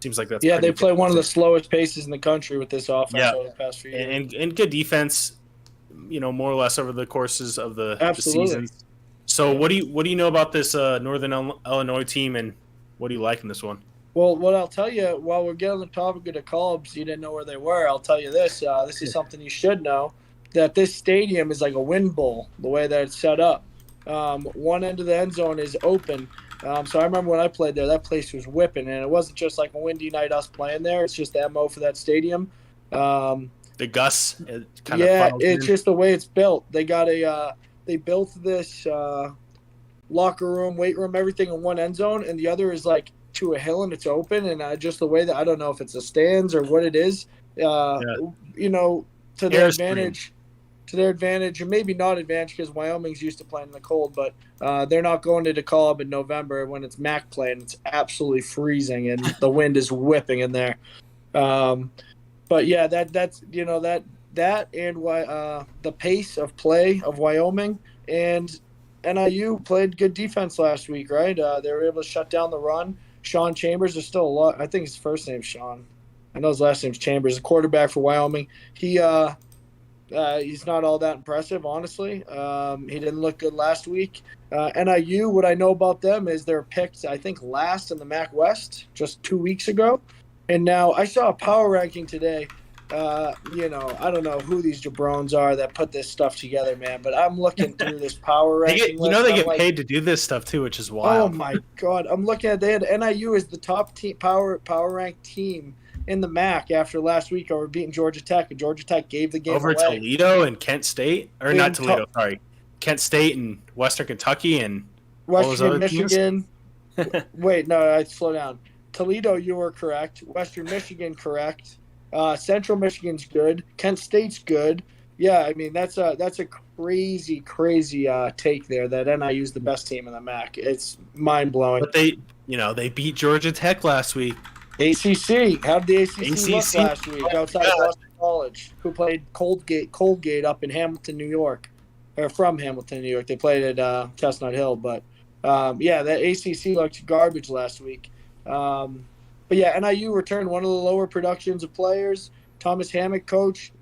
Seems like that's they play one of the slowest paces in the country with this offense over the past few years. And good defense, more or less over the courses of the season. So what do you know about this Northern Illinois team, and what do you like in this one? Well, what I'll tell you, while we're getting on the topic of the Cubs, you didn't know where they were. I'll tell you this. This is something you should know, that this stadium is like a wind bowl, the way that it's set up. One end of the end zone is open. So I remember when I played there, that place was whipping, and it wasn't just like a windy night us playing there. It's just the MO for that stadium. The Gus kind of it's just the way it's built. They got they built this locker room, weight room, everything in one end zone, and the other is like to a hill and it's open. And just the way that, I don't know if it's the stands or what it is, to their advantage. To their advantage, and maybe not advantage because Wyoming's used to playing in the cold, but they're not going to DeKalb in November when it's MAC play and it's absolutely freezing and the wind is whipping in there. But yeah, that's that and the pace of play of Wyoming, and NIU played good defense last week, right? They were able to shut down the run. Sean Chambers is still a lot. I think his first name's Sean. I know his last name's Chambers. The quarterback for Wyoming. He's not all that impressive, honestly. He didn't look good last week. NIU, what I know about them is they're picked, I think, last in the MAC West just 2 weeks ago. And now I saw a power ranking today. I don't know who these jabrones are that put this stuff together, man, but I'm looking through this power ranking list. They get paid to do this stuff, too, which is wild. Oh, my God. I'm looking at NIU is the top power ranked team in the MAC after last week over beating Georgia Tech, and Georgia Tech gave the game over away. Toledo and Kent State, or not Toledo, sorry, Kent State and Western Kentucky and Western Michigan. Wait, no, I slow down. Toledo, you were correct. Western Michigan, correct. Central Michigan's good. Kent State's good. Yeah, I mean that's a crazy take there that NIU's the best team in the MAC. It's mind blowing. But they beat Georgia Tech last week. ACC. How did the ACC look last week outside of Boston College, who played Coldgate up in Hamilton, New York? or from Hamilton, New York. They played at Chestnut Hill, but yeah, that ACC looked garbage last week. But yeah, NIU returned one of the lower productions of players. Thomas Hammock, coach,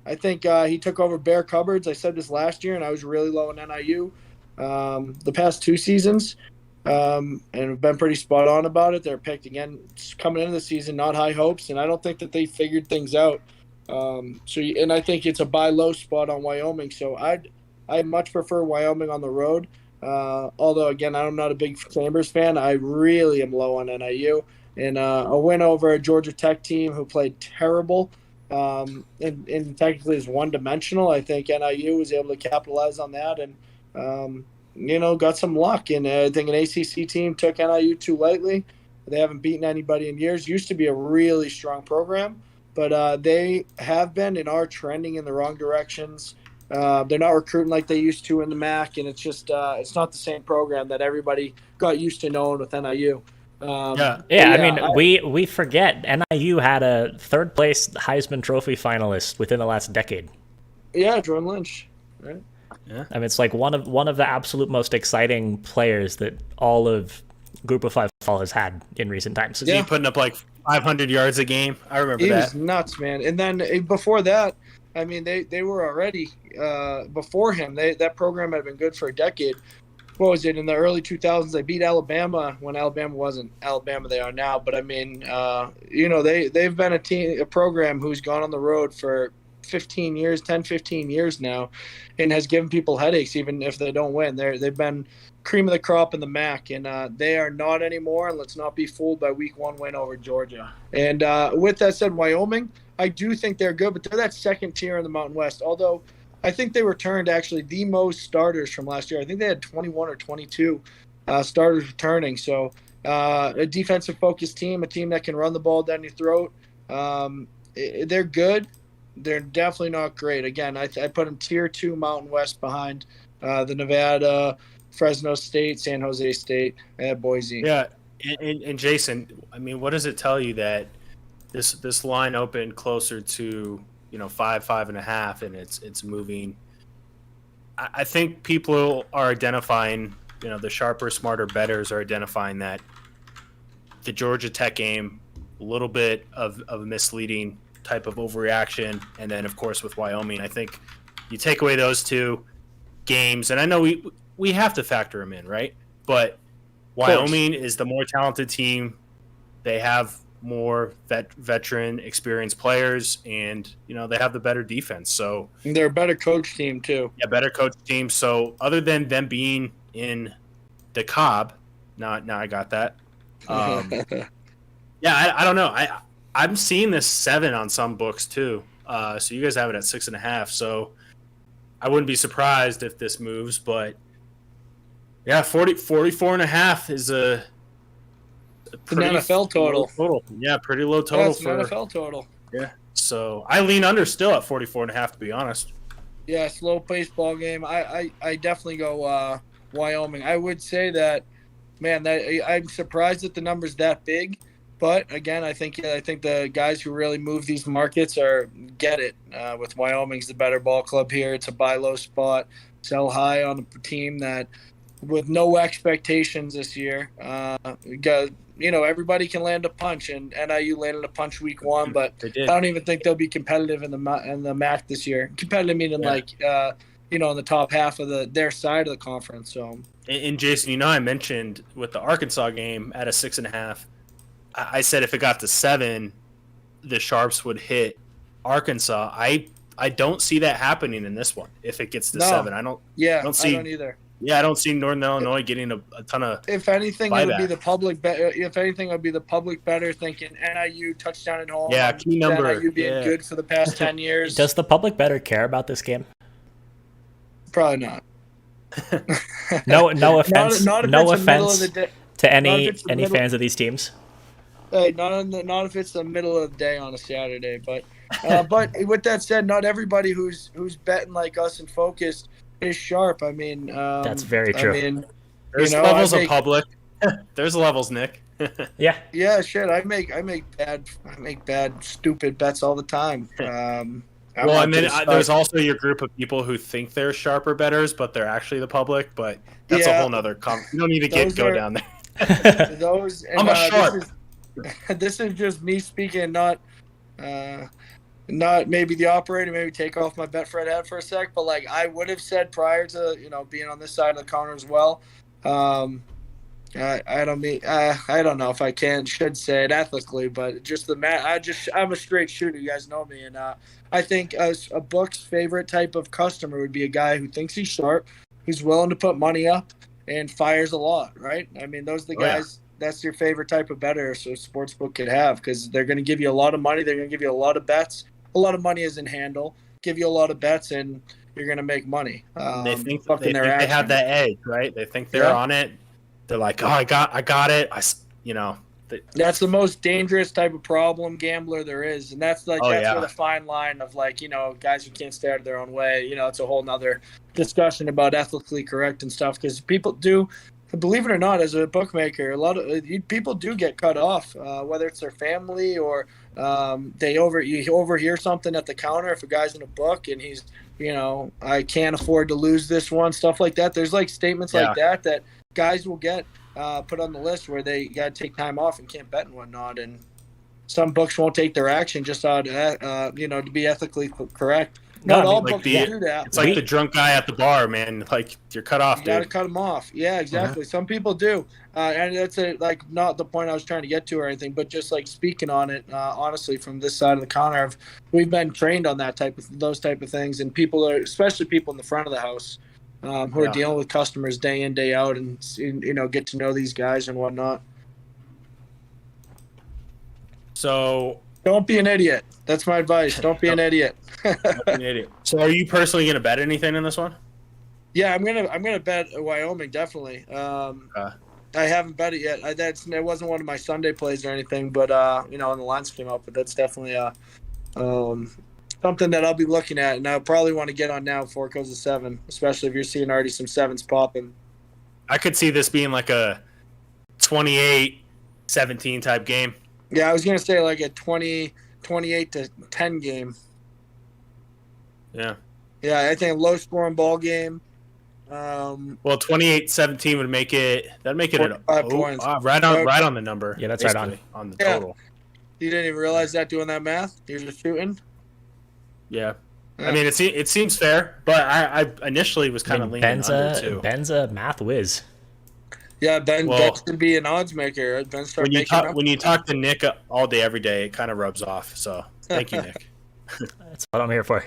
I think he took over Bear Cupboards. I said this last year, and I was really low in NIU the past 2 seasons, and have been pretty spot on about it. They're picked again coming into the season, not high hopes, and I don't think that they figured things out. And I think it's a buy low spot on Wyoming. So I much prefer Wyoming on the road. Although again, I'm not a big Chambers fan. I really am low on NIU, and a win over a Georgia Tech team who played terrible. And technically is one-dimensional. I think NIU was able to capitalize on that and, got some luck. And I think an ACC team took NIU too lightly. They haven't beaten anybody in years. Used to be a really strong program, but they have been and are trending in the wrong directions. They're not recruiting like they used to in the MAC, and it's just it's not the same program that everybody got used to knowing with NIU. I mean, we forget NIU had a 3rd place Heisman Trophy finalist within the last decade. Yeah, Jordan Lynch, right? Yeah, I mean, it's like one of the absolute most exciting players that all of Group of 5 football has had in recent times. Yeah, putting up like 500 yards a game. I remember that. He was nuts, man. And then before that, I mean, they were already before him. That program had been good for a decade. What was it, in the early 2000s? They beat Alabama when Alabama wasn't Alabama they are now. But I mean, they've been a program who's gone on the road for 15 years now, and has given people headaches even if they don't win. They've been cream of the crop in the MAC, and they are not anymore. And let's not be fooled by week 1 win over Georgia. And with that said, Wyoming, I do think they're good, but they're that second tier in the Mountain West. Although I think they returned actually the most starters from last year. I think they had 21 or 22 starters returning. So a defensive-focused team, a team that can run the ball down your throat. They're good. They're definitely not great. Again, I put them tier 2 Mountain West behind the Nevada, Fresno State, San Jose State, and Boise. Yeah, and Jason, I mean, what does it tell you that this line opened closer to 5.5, and it's moving? I think people are identifying, the sharper, smarter bettors are identifying that the Georgia Tech game, a little bit of a misleading type of overreaction, and then of course with Wyoming, I think you take away those 2 games, and I know we have to factor them in, right? But Wyoming is the more talented team. They have more veteran, experienced players, and they have the better defense. So they're a better coach team too. Yeah, better coach team. So other than them being in the Cobb, now I got that. Yeah, I don't know. I'm seeing this 7 on some books too. So you guys have it at 6.5. So I wouldn't be surprised if this moves, but yeah, 44.5 is a pretty an NFL total. Yeah, pretty low total. That's an NFL total. Yeah. So I lean under still at 44.5, to be honest. Yeah, slow-paced ball game. I definitely go Wyoming. I would say that, man, I'm surprised that the number's that big. But again, I think the guys who really move these markets get it. With Wyoming's the better ball club here. It's a buy low spot, sell high on a team that, with no expectations this year, everybody can land a punch, and NIU landed a punch week 1, but I don't even think they'll be competitive in the MAC this year. Competitive meaning in the top half of their side of the conference. So, and Jason, I mentioned with the Arkansas game at a 6.5. I said if it got to 7, the Sharps would hit Arkansas. I don't see that happening in this one. If it gets to 7, I don't either. Yeah, I don't see Northern Illinois getting a ton of. If anything, buyback. It would be the public. If anything, it would be the public better thinking NIU touchdown at home. Yeah, key number. NIU being good for the past 10 years. Does the public better care about this game? Probably not. No offense. No offense to any middle, fans of these teams. Hey, not if it's the middle of the day on a Saturday, but with that said, not everybody who's betting like us and focused is sharp. I mean, that's very true. I mean, there's levels of public. There's levels, Nick. Yeah. Yeah, shit. I make bad, stupid bets all the time. Well, and then there's also your group of people who think they're sharper bettors, but they're actually the public. But that's a whole nother. You don't need to go down there. Those. And, I'm a sharp. This is just me speaking, not maybe the operator, maybe take off my Betfred hat for a sec, but like I would have said prior to being on this side of the counter as well. I don't know if I should say it ethically, but just I'm a straight shooter. You guys know me, and I think a book's favorite type of customer would be a guy who thinks he's sharp, who's willing to put money up, and fires a lot. Right? I mean, those are the guys. Yeah. That's your favorite type of bettor, so a sports book could have, because they're going to give you a lot of money. They're going to give you a lot of bets. A lot of money is in handle. Give you a lot of bets, and you're going to make money. They think they have that edge, right? They think they're on it. They're like, oh, I got it. That's the most dangerous type of problem gambler there is, and that's where the fine line of guys who can't stay out of their own way. It's a whole nother discussion about ethically correct and stuff, because people do. Believe it or not, as a bookmaker, a lot of people do get cut off, whether it's their family or you overhear something at the counter. If a guy's in a book and he's, I can't afford to lose this one, stuff like that. There's statements like that guys will get put on the list where they got to take time off and can't bet and whatnot. And some books won't take their action just out of, to be ethically correct. Not all books do that. It's like the drunk guy at the bar, man. Like, you're cut off, dude. You got to cut him off. Yeah, exactly. Some people do. And that's not the point I was trying to get to or anything, but just speaking on it, honestly, from this side of the counter, we've been trained on those type of things, and especially people in the front of the house, who are dealing with customers day in, day out, and get to know these guys and whatnot. So don't be an idiot. That's my advice. Don't be an idiot. Don't be an idiot. So are you personally going to bet anything in this one? Yeah, I'm gonna bet Wyoming, definitely. I haven't bet it yet. It wasn't one of my Sunday plays or anything, but when the lines came up, but that's definitely something that I'll be looking at, and I'll probably want to get on now before it goes to 7, especially if you're seeing already some 7s popping. I could see this being like a 28-17 type game. Yeah, I was going to say like a 28-10 game. Yeah. Yeah, I think a low-scoring ball game. Well, 28-17 would make it. That'd make it points. Right on the number. Yeah, that's right on the total. You didn't even realize that doing that math? You're just shooting. Yeah. I mean, it seems fair, but I initially was kind of leaning under too. Ben's a math whiz. Yeah, Ben should be an odds maker. Ben when you talk to Nick all day, every day, it kind of rubs off. So thank you, Nick. That's what I'm here for.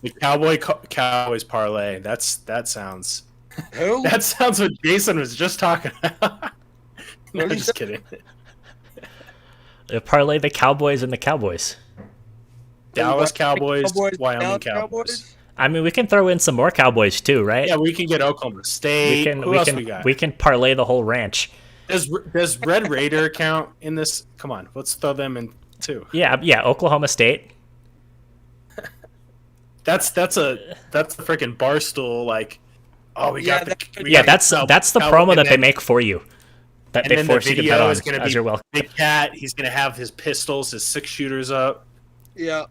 The Cowboys parlay. That sounds. Who? That sounds what Jason was just talking about. No, I'm just kidding. Parlay the Cowboys and the Cowboys. Dallas Cowboys, Wyoming Cowboys. I mean, we can throw in some more Cowboys too, right? Yeah, we can get Oklahoma State. Who else we got? We can parlay the whole ranch. Does Red Raider count in this? Come on, let's throw them in too. Yeah, Oklahoma State. That's a freaking barstool. Like, that's the promo that they make for you. That they force you to bet on as you're welcome. Big Cat. He's gonna have his pistols, his 6-shooters up. Yeah.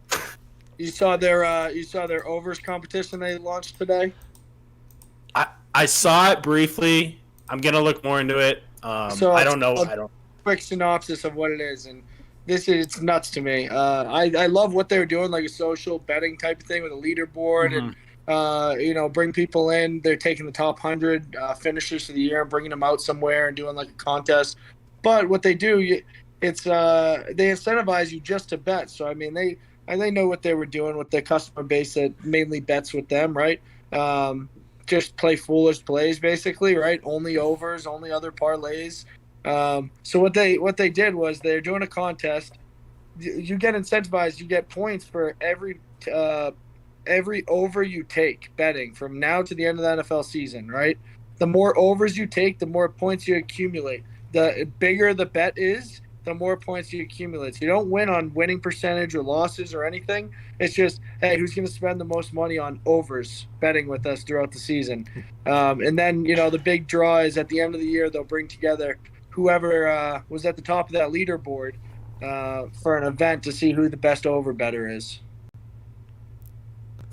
You saw their overs competition they launched today? I saw it briefly. I'm gonna look more into it. I don't know. Quick synopsis of what it is, and it's nuts to me. I love what they were doing, like a social betting type of thing with a leaderboard, and bring people in. They're taking the top 100 finishers for the year and bringing them out somewhere and doing like a contest. But what they do, they incentivize you just to bet. So I mean, they know what they were doing with the customer base that mainly bets with them, right? Just play foolish plays, basically, right? Only overs, only other parlays. So what they did was they're doing a contest. You get incentivized. You get points for every over you take betting from now to the end of the NFL season, right? The more overs you take, the more points you accumulate. The bigger the bet is, the more points you accumulate. So you don't win on winning percentage or losses or anything. It's just, hey, who's going to spend the most money on overs betting with us throughout the season? And then, the big draw is at the end of the year, they'll bring together whoever was at the top of that leaderboard for an event to see who the best over better is.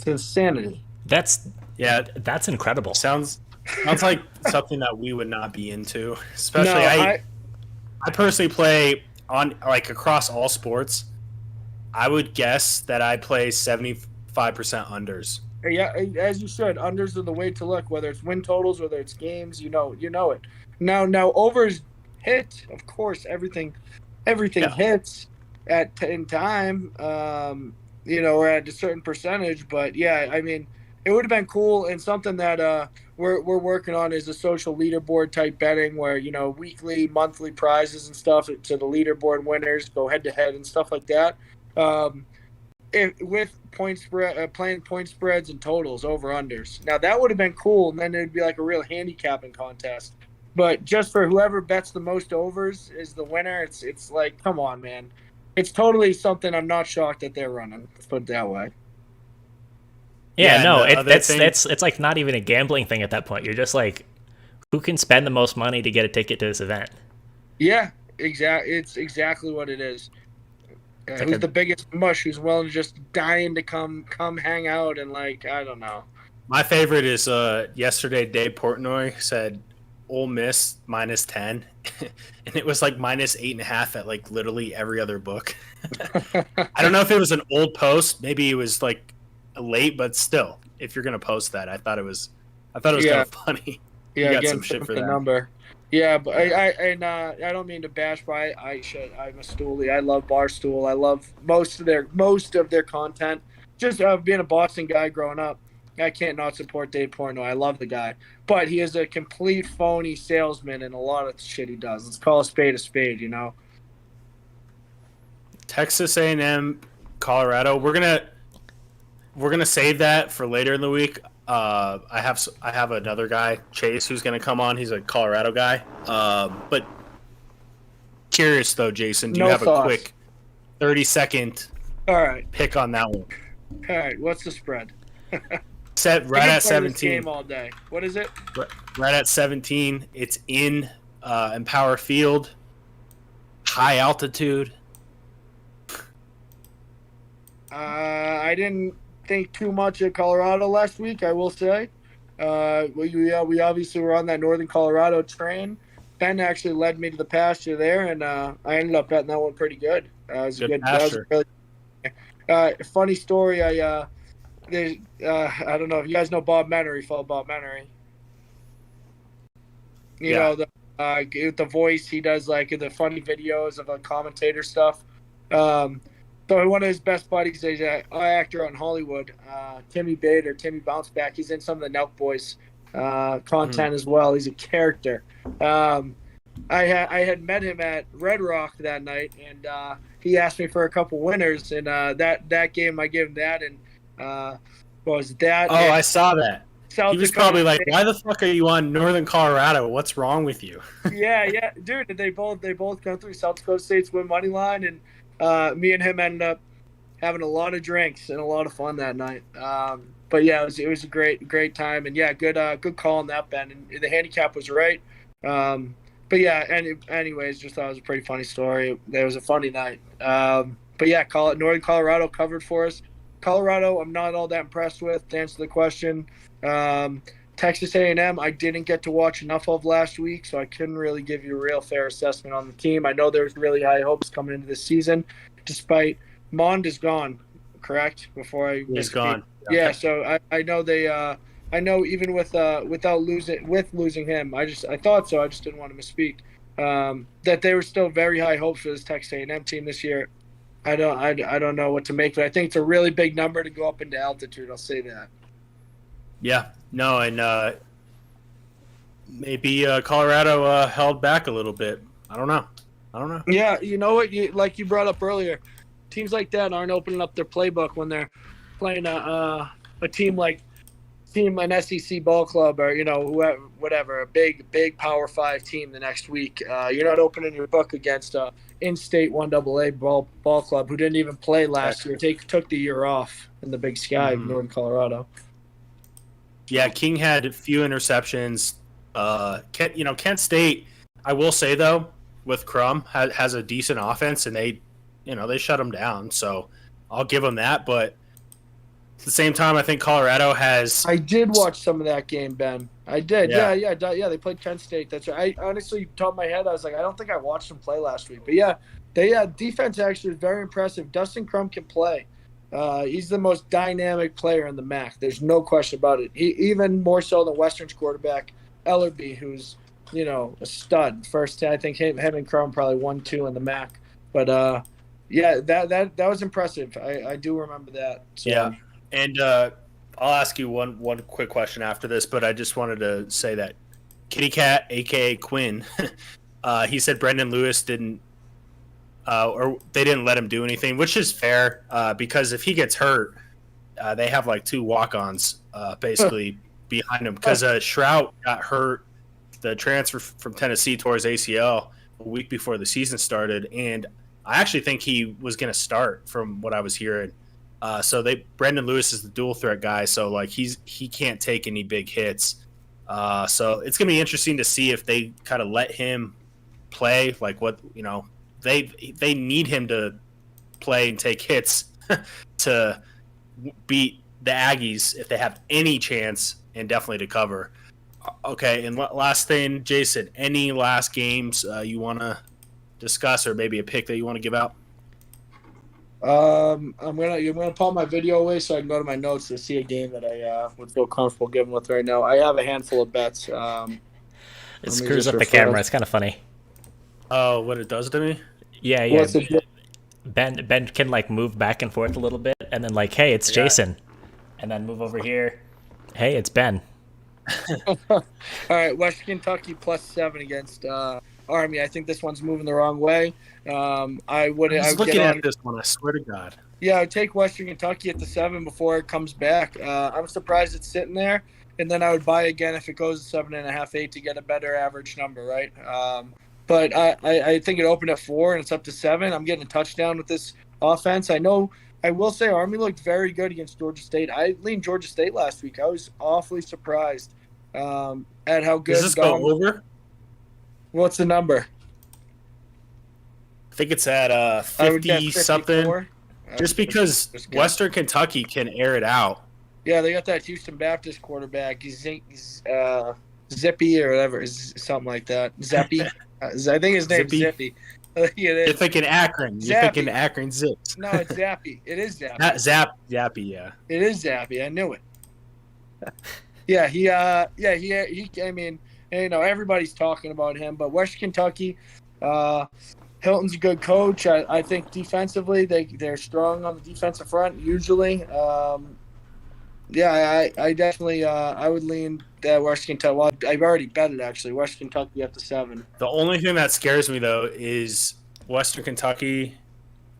It's insanity. That's Yeah, incredible. sounds like something that we would not be into. Especially, No, I personally play on like across all sports. I would guess that I play 75% unders. yeah, as you should. Unders are the way to look. Whether it's win totals, whether it's games, you know it. Now overs hit. Of course, everything Yeah. hits in time. Or at a certain percentage. But yeah, I mean, it would have been cool, and something that we're working on is a social leaderboard type betting where weekly, monthly prizes and stuff to the leaderboard winners go head to head and stuff like that. With point spread, playing point spreads and totals over unders. Now that would have been cool, and then it'd be like a real handicapping contest. But just for whoever bets the most overs is the winner. It's like, come on, man. It's totally something I'm not shocked that they're running. Let's put it that way. Yeah, Yeah, no, and the other thing- it's like not even a gambling thing at that point. You're just like, who can spend the most money to get a ticket to this event? Yeah, it's exactly what it is. It's Who's like the biggest mush? Who's willing to just dying to come hang out and like I don't know. My favorite is yesterday. Dave Portnoy said Ole Miss -10, and it was like -8.5 at like literally every other book. I don't know if it was an old post. Maybe it was like late, but still, if you're gonna post that, I thought it was kind of funny. Yeah, got again, some shit for the that. number. Yeah, but I don't mean to bash, but I'm a stoolie. I love Barstool. I love most of their content. Just being a Boston guy growing up, I can't not support Dave Portnoy. I love the guy, but he is a complete phony salesman in a lot of shit he does. Let's call a spade, Texas A&M, Colorado. We're gonna save that for later in the week. I have another guy, Chase, who's gonna come on. He's a Colorado guy. But curious though, Jason, do you have thoughts. a quick 30-second All right, pick on that one? What's the spread? Set right I at can play this 17. game all day. What is it? Right at 17. It's in Empower Field, high altitude. I didn't think too much of Colorado last week, I will say. We obviously were on that Northern Colorado train. Ben actually led me to the pasture there, and I ended up betting that one pretty good. It was Good that was pasture. really funny story. I don't know if you guys know Bob Menery. Follow Bob Menery. You Yeah. know the voice he does, like the funny videos of commentator stuff. So one of his best buddies is an actor on Hollywood, Timmy Bader, Timmy Bounceback. He's in some of the Nelk Boys content as well. He's a character. I had met him at Red Rock that night, and he asked me for a couple winners. And that game, I gave him that. And what was that? Oh, I saw that. South He was Dakota probably like, State. "Why the fuck are you on Northern Colorado? What's wrong with you?" Yeah, dude. They both go through. South Dakota State's win money line, and me and him ended up having a lot of drinks and a lot of fun that night. But yeah, it was a great time, and yeah, good call on that, Ben. And the handicap was right. But yeah, anyways, just thought it was a pretty funny story. It was a funny night. But yeah, Northern Colorado covered for us. Colorado, I'm not all that impressed with. To answer the question, Texas A&M, I didn't get to watch enough of last week, so I couldn't really give you a real fair assessment on the team. I know there's really high hopes coming into this season, despite Mond is gone, correct? Before I He's gone. Yeah, so I know they. I know even without losing him, I thought so. I just didn't want to misspeak. That they were still very high hopes for this Texas A&M team this year. I don't know what to make, but I think it's a really big number to go up into altitude. I'll say that. Yeah, no, and maybe Colorado held back a little bit. I don't know. Yeah, you know what? Like you brought up earlier, teams like that aren't opening up their playbook when they're playing a team like an SEC ball club or whoever, whatever, a big Power 5 team the next week. You're not opening your book against a in-state 1AA ball club who didn't even play last year. Took the year off in the Big Sky of Northern Colorado. Yeah, King had a few interceptions. Kent State, I will say though, with Crum has a decent offense, and they shut him down. So I'll give them that. But At the same time, I think Colorado has. I did watch some of that game, Ben. I did. Yeah. Yeah. They played Kent State. That's right. I honestly, top of my head, I was like, I don't think I watched them play last week. But yeah, defense actually is very impressive. Dustin Crum can play. He's the most dynamic player in the MAC. There's no question about it. Even more so than Western's quarterback Ellerby, who's a stud. First, I think him and Crum probably 1-2 in the MAC. But yeah, that was impressive. I do remember that. So. Yeah, and I'll ask you one quick question after this, but I just wanted to say that Kitty Cat, aka Quinn, he said Brendan Lewis didn't. Or they didn't let him do anything, which is fair because if he gets hurt, they have like 2 walk-ons basically behind him because Shrout got hurt, the transfer from Tennessee towards ACL a week before the season started, and I actually think he was going to start from what I was hearing. So Brendan Lewis is the dual threat guy, so like he can't take any big hits. So it's going to be interesting to see if they kind of let him play, like what They need him to play and take hits to beat the Aggies if they have any chance, and definitely to cover. Okay, and last thing, Jason, any last games you want to discuss, or maybe a pick that you want to give out? You're gonna pull my video away so I can go to my notes to see a game that I would feel comfortable giving with right now. I have a handful of bets. It screws up the camera. It's kind of funny. Oh, what it does to me? Yeah. Ben can like move back and forth a little bit, and then like, hey, it's Jason, and then move over here. Hey, it's Ben. All right, Western Kentucky +7 against Army. I think this one's moving the wrong way. I would looking at this one. I swear to God. Yeah, I'd take Western Kentucky at the 7 before it comes back. I'm surprised it's sitting there, and then I would buy again if it goes to 7.5, 8 to get a better average number, right? But I think it opened at 4 and it's up to 7. I'm getting a touchdown with this offense. I will say Army looked very good against Georgia State. I leaned Georgia State last week. I was awfully surprised at how good. Does this go over? What's the number? I think it's at 50 something. Just because Western Kentucky can air it out. Yeah, they got that Houston Baptist quarterback. He's Zippy or whatever, something like that. Zappy. I think his name's Zippy. You're thinking Akron. You're thinking Akron Zips. No, it's Zappy. It is Zappy. Not Zappy, yeah. It is Zappy. I knew it. Yeah, he. I mean, everybody's talking about him, but Western Kentucky, Hilton's a good coach. I think defensively they're strong on the defensive front usually. Yeah, I definitely I would lean that Western Kentucky. Well, I've already bet it actually. Western Kentucky up to 7. The only thing that scares me though is Western Kentucky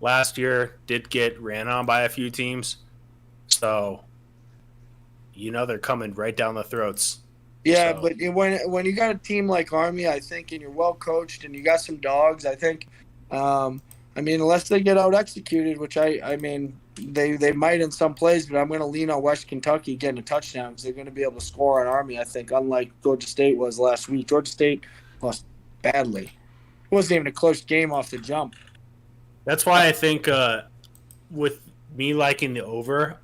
last year did get ran on by a few teams, so they're coming right down the throats. Yeah, so. But when you got a team like Army, I think, and you're well coached and you got some dogs, I think. Unless they get out executed, which I mean. They might in some plays, but I'm going to lean on West Kentucky getting a touchdown because they're going to be able to score on Army, I think, unlike Georgia State was last week. Georgia State lost badly. It wasn't even a close game off the jump. That's why I think with me liking the over,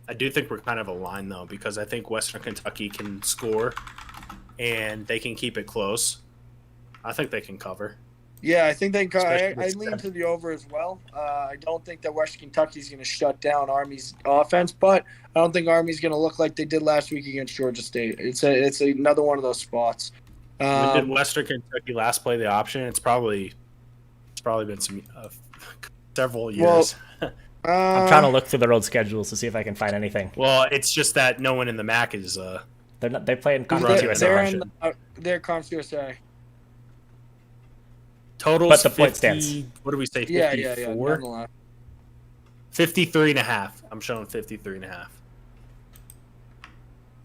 I do think we're kind of aligned, though, because I think Western Kentucky can score and they can keep it close. I think they can cover. Yeah, I think they can. I lean to the over as well. I don't think that Western Kentucky is going to shut down Army's offense, but I don't think Army's going to look like they did last week against Georgia State. It's another one of those spots. When did Western Kentucky last play the option? It's probably been several years. Well, I'm trying to look through their old schedules to see if I can find anything. Well, it's just that no one in the MAC is. They play in Conference USA. They're Conference USA. Total, but the point stands. What do we say? 54? Yeah. 53.5. I'm showing 53.5.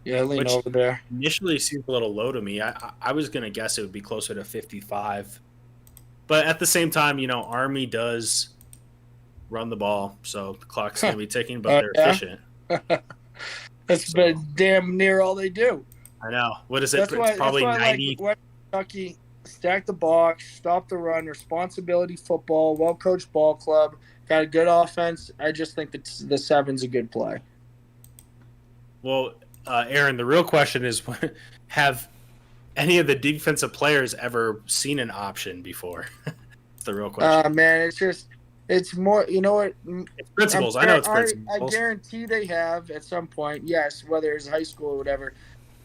Yeah, lean over there. Initially seemed a little low to me. I was going to guess it would be closer to 55. But at the same time, Army does run the ball, so the clock's going to be ticking, but they're efficient. That's been damn near all they do. I know. What is it? It's probably 90. Like Kentucky. Stack the box, stop the run, responsibility football, well-coached ball club, got a good offense. I just think that the 7's a good play. Well, Aaron, the real question is, have any of the defensive players ever seen an option before? It's the real question. Man, it's more. You know what? It's principles. I know it's I principles. guarantee they have at some point. Yes, whether it's high school or whatever.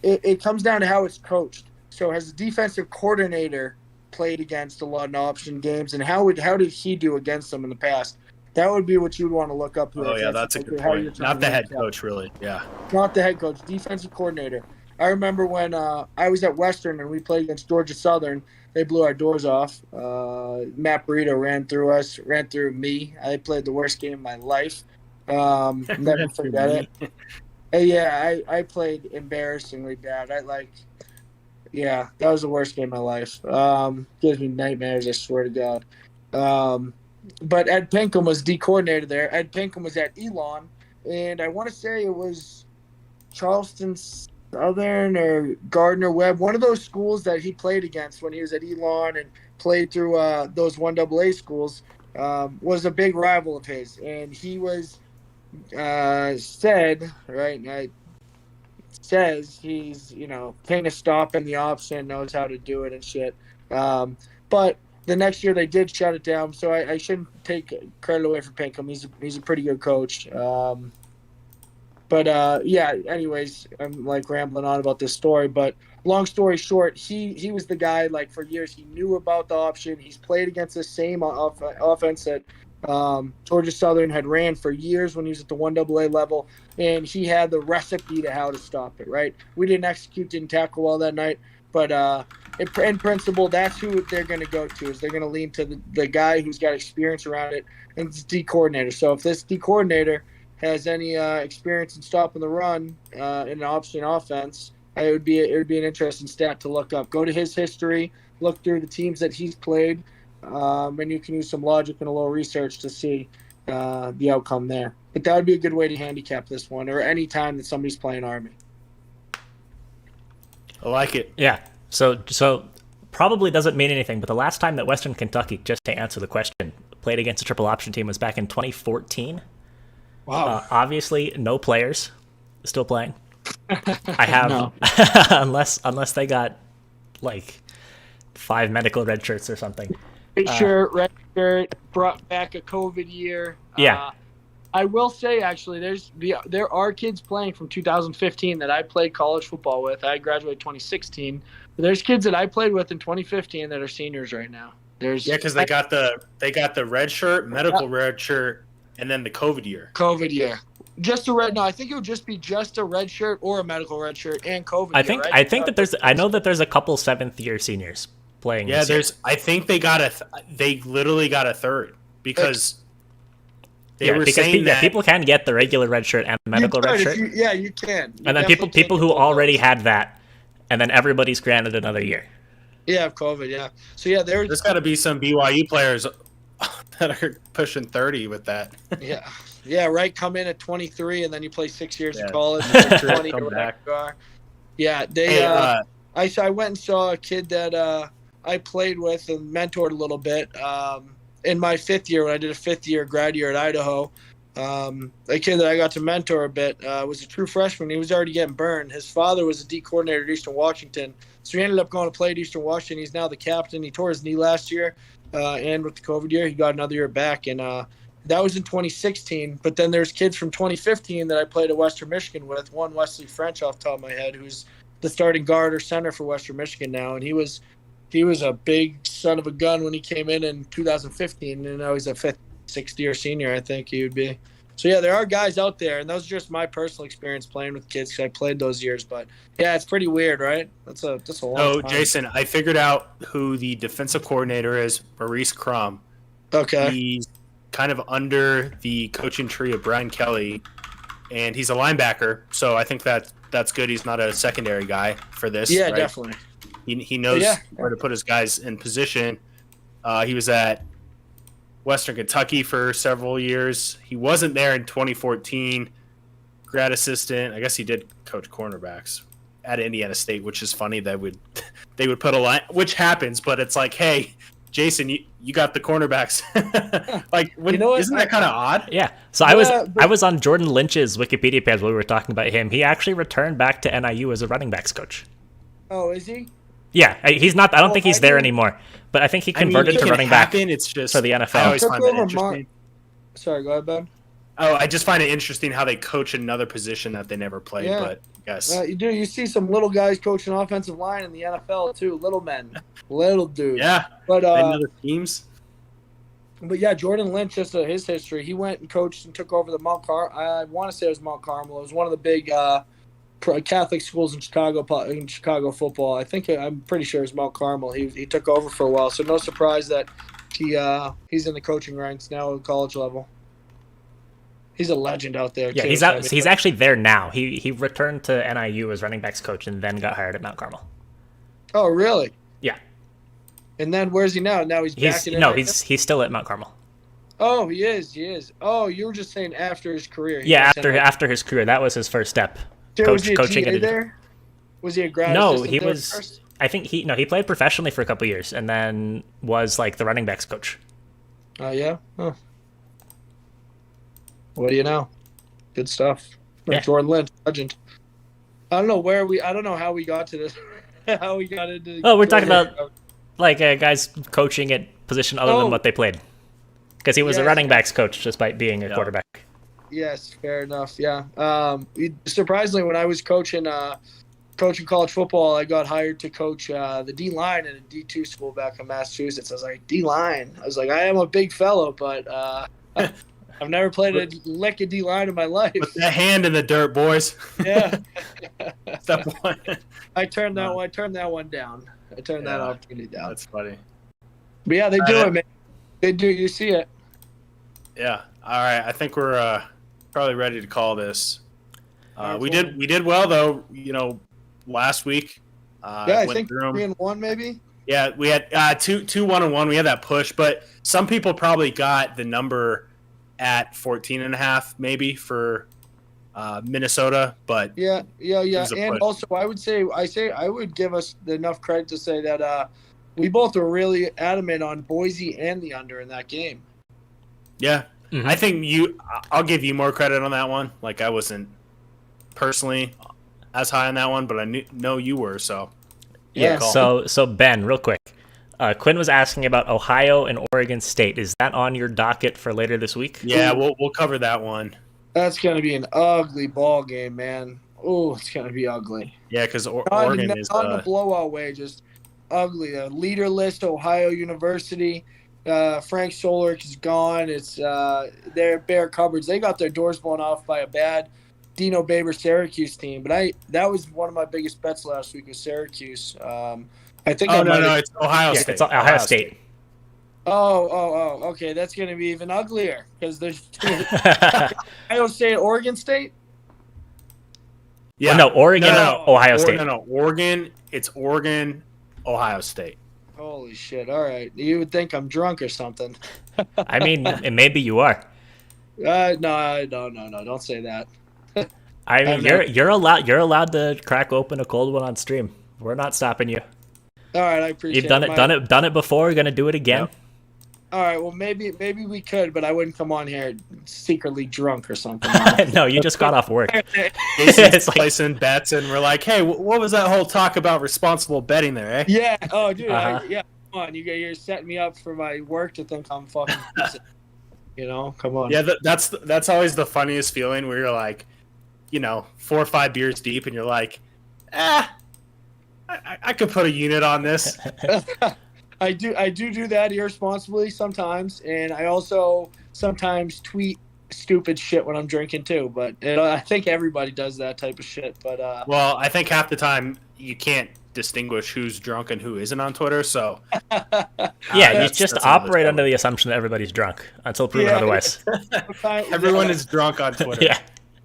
It comes down to how it's coached. So has the defensive coordinator played against a lot of option games, and how did he do against them in the past? That would be what you'd want to look up. Oh, yeah, that's a good point. Not the head coach, really. Yeah. Not the head coach, defensive coordinator. I remember when I was at Western and we played against Georgia Southern. They blew our doors off. Matt Burrito ran through me. I played the worst game of my life. Never forget it. Yeah, I played embarrassingly bad. Yeah, that was the worst game of my life. Gives me nightmares, I swear to God. But Ed Pinkham was D coordinator there. Ed Pinkham was at Elon, and I want to say it was Charleston Southern or Gardner Webb, one of those schools that he played against when he was at Elon and played through those 1AA schools, was a big rival of his. And he was says he's, paying a stop in the option, knows how to do it and shit. But the next year they did shut it down, so I shouldn't take credit away from Pinkham. He's a pretty good coach. Yeah, anyways, I'm rambling on about this story, but long story short, he was the guy, for years he knew about the option. He's played against the same offense that Georgia Southern had ran for years when he was at the 1AA level, and he had the recipe to how to stop it, right? We didn't tackle well that night, but in principle, that's who they're going to go to, is they're going to lean to the guy who's got experience around it, and it's D coordinator. So if this D coordinator has any experience in stopping the run in an option offense, it would be an interesting stat to look up. Go to his history, look through the teams that he's played, and you can use some logic and a little research to see the outcome there. But that would be a good way to handicap this one, or any time that somebody's playing Army. I like it. Yeah. So probably doesn't mean anything, but the last time that Western Kentucky, just to answer the question, played against a triple option team was back in 2014. Wow. Obviously, no players still playing. I have No. unless they got 5 medical red shirts or something. Red shirt, brought back a COVID year. Yeah. I will say, actually, there are kids playing from 2015 that I played college football with. I graduated 2016. But there's kids that I played with in 2015 that are seniors right now. Because they got the red shirt, medical red shirt, and then the COVID year. COVID year. Just a red. No, I think it would just be just a red shirt or a medical red shirt and COVID. I know that there's a couple 7th year seniors playing. Yeah, this year. I think they literally got a third because people can get the regular red shirt and the medical red shirt. You can. And then people who already had that, and then everybody's granted another year. Yeah, of COVID. Yeah. So yeah, there's got to be some BYU players that are pushing 30 with that. Yeah. Yeah, right. Come in at 23, and then you play 6 years of college. And 20 or whatever you are. Yeah, I went and saw a kid that I played with and mentored a little bit in my 5th year when I did a 5th year grad year at Idaho. A kid that I got to mentor a bit was a true freshman. He was already getting burned. His father was a D coordinator at Eastern Washington, so he ended up going to play at Eastern Washington. He's now the captain. He tore his knee last year, and with the COVID year, he got another year back, and that was in 2016. But then there's kids from 2015 that I played at Western Michigan with. One, Wesley French, off the top of my head, who's the starting guard or center for Western Michigan now, and he was a big son of a gun when he came in 2015, and now he's a 5th, 6th year senior, I think he would be. So yeah, there are guys out there, and those are just my personal experience playing with kids because I played those years. But yeah, it's pretty weird, right? That's a long time. Jason, I figured out who the defensive coordinator is, Maurice Crum. Okay. He's kind of under the coaching tree of Brian Kelly, and he's a linebacker, so I think that's good. He's not a secondary guy for this. Yeah, right? Definitely. He knows where to put his guys in position. He was at Western Kentucky for several years. He wasn't there in 2014. Grad assistant. I guess he did coach cornerbacks at Indiana State, which is funny that they would put a line, which happens, but it's like, hey, Jason, you got the cornerbacks. Like, You know what? isn't that kind of odd? Yeah. So I was on Jordan Lynch's Wikipedia page while we were talking about him. He actually returned back to NIU as a running backs coach. Oh, is he? Yeah, he's not. I don't think he's there anymore. But I think he converted to running back It's just for the NFL. I always find that interesting. Sorry, go ahead, Ben. Oh, I just find it interesting how they coach another position that they never played. Yeah. But yes, You do. You see some little guys coaching offensive line in the NFL too. Little men, little dudes. yeah. But Another teams. But yeah, Jordan Lynch, just his history. He went and coached and took over the I want to say it was Mount Carmel. It was one of the big Catholic schools in Chicago football. I'm pretty sure it was Mount Carmel. He took over for a while, so no surprise that he's in the coaching ranks now at college level. He's a legend out there. Yeah, too, he's actually there now. He returned to NIU as running backs coach and then got hired at Mount Carmel. Oh, really? Yeah. And then where's he now? Now he's back in NIU? He's still at Mount Carmel. Oh, he is. Oh, you were just saying after his career. Yeah, after his career, that was his first step. Was he a coaching TA there? Was he a grad No, assistant he there was. first? I think he played professionally for a couple years and then was like the running backs coach. Oh yeah. Huh. What do you know? Good stuff. Yeah. Jordan Lynch, legend. I don't know how we got to this. How we got into. Oh, we're talking about like guys coaching at position other than what they played. Because he was a running backs coach despite being a quarterback. Yes, fair enough. Yeah. Surprisingly, when I was coaching college football, I got hired to coach the D line at a D2 school back in Massachusetts. I was like, D line. I was like, I am a big fellow, but I've never played a lick of D line in my life. Put that hand in the dirt, boys. Yeah. Step one. I turned that one down. I turned that opportunity down. That's funny. But yeah, they do it, man. They do. You see it. Yeah. All right. I think we're probably ready to call this. We did well though. Last week. I think 3-1 maybe. Yeah, we had 2-1-1. We had that push, but some people probably got the number at 14.5 maybe for Minnesota. But yeah. And also, I would give us enough credit to say that we both were really adamant on Boise and the under in that game. Yeah. Mm-hmm. I think I'll give you more credit on that one. Like, I wasn't personally as high on that one, but I know you were, so. Yeah, so Ben, real quick. Quinn was asking about Ohio and Oregon State. Is that on your docket for later this week? Yeah, we'll cover that one. That's going to be an ugly ball game, man. Oh, it's going to be ugly. Yeah, because Oregon is not in a blowout way, just ugly. A leaderless Ohio University. Frank Solich is gone. It's their bare cupboards. They got their doors blown off by a bad Dino Baber Syracuse team. But that was one of my biggest bets last week was Syracuse. I think. It's Ohio State. It's Ohio State. Oh, okay. That's going to be even uglier because there's Ohio State, Oregon State. Yeah, no, Oregon, Ohio State. No, Oregon. It's Oregon, Ohio State. Holy shit! All right, you would think I'm drunk or something. I mean, maybe you are. No, don't say that. I mean, you're allowed to crack open a cold one on stream. We're not stopping you. All right, I appreciate. You've done it before. You're gonna do it again. Yep. All right, well maybe we could, but I wouldn't come on here secretly drunk or something. No, you just got off work. Jason's placing bets, and we're like, "Hey, what was that whole talk about responsible betting there?" Eh? Yeah. Oh, dude. Come on, you're setting me up for my work to think I'm fucking. Come on. Yeah, that's always the funniest feeling where you're like, 4 or 5 beers deep, and you're like, I could put a unit on this. I do that irresponsibly sometimes, and I also sometimes tweet stupid shit when I'm drinking too. But I think everybody does that type of shit. But well, I think half the time you can't distinguish who's drunk and who isn't on Twitter. So you just operate under the assumption that everybody's drunk until proven otherwise. Everyone is drunk on Twitter. Yeah.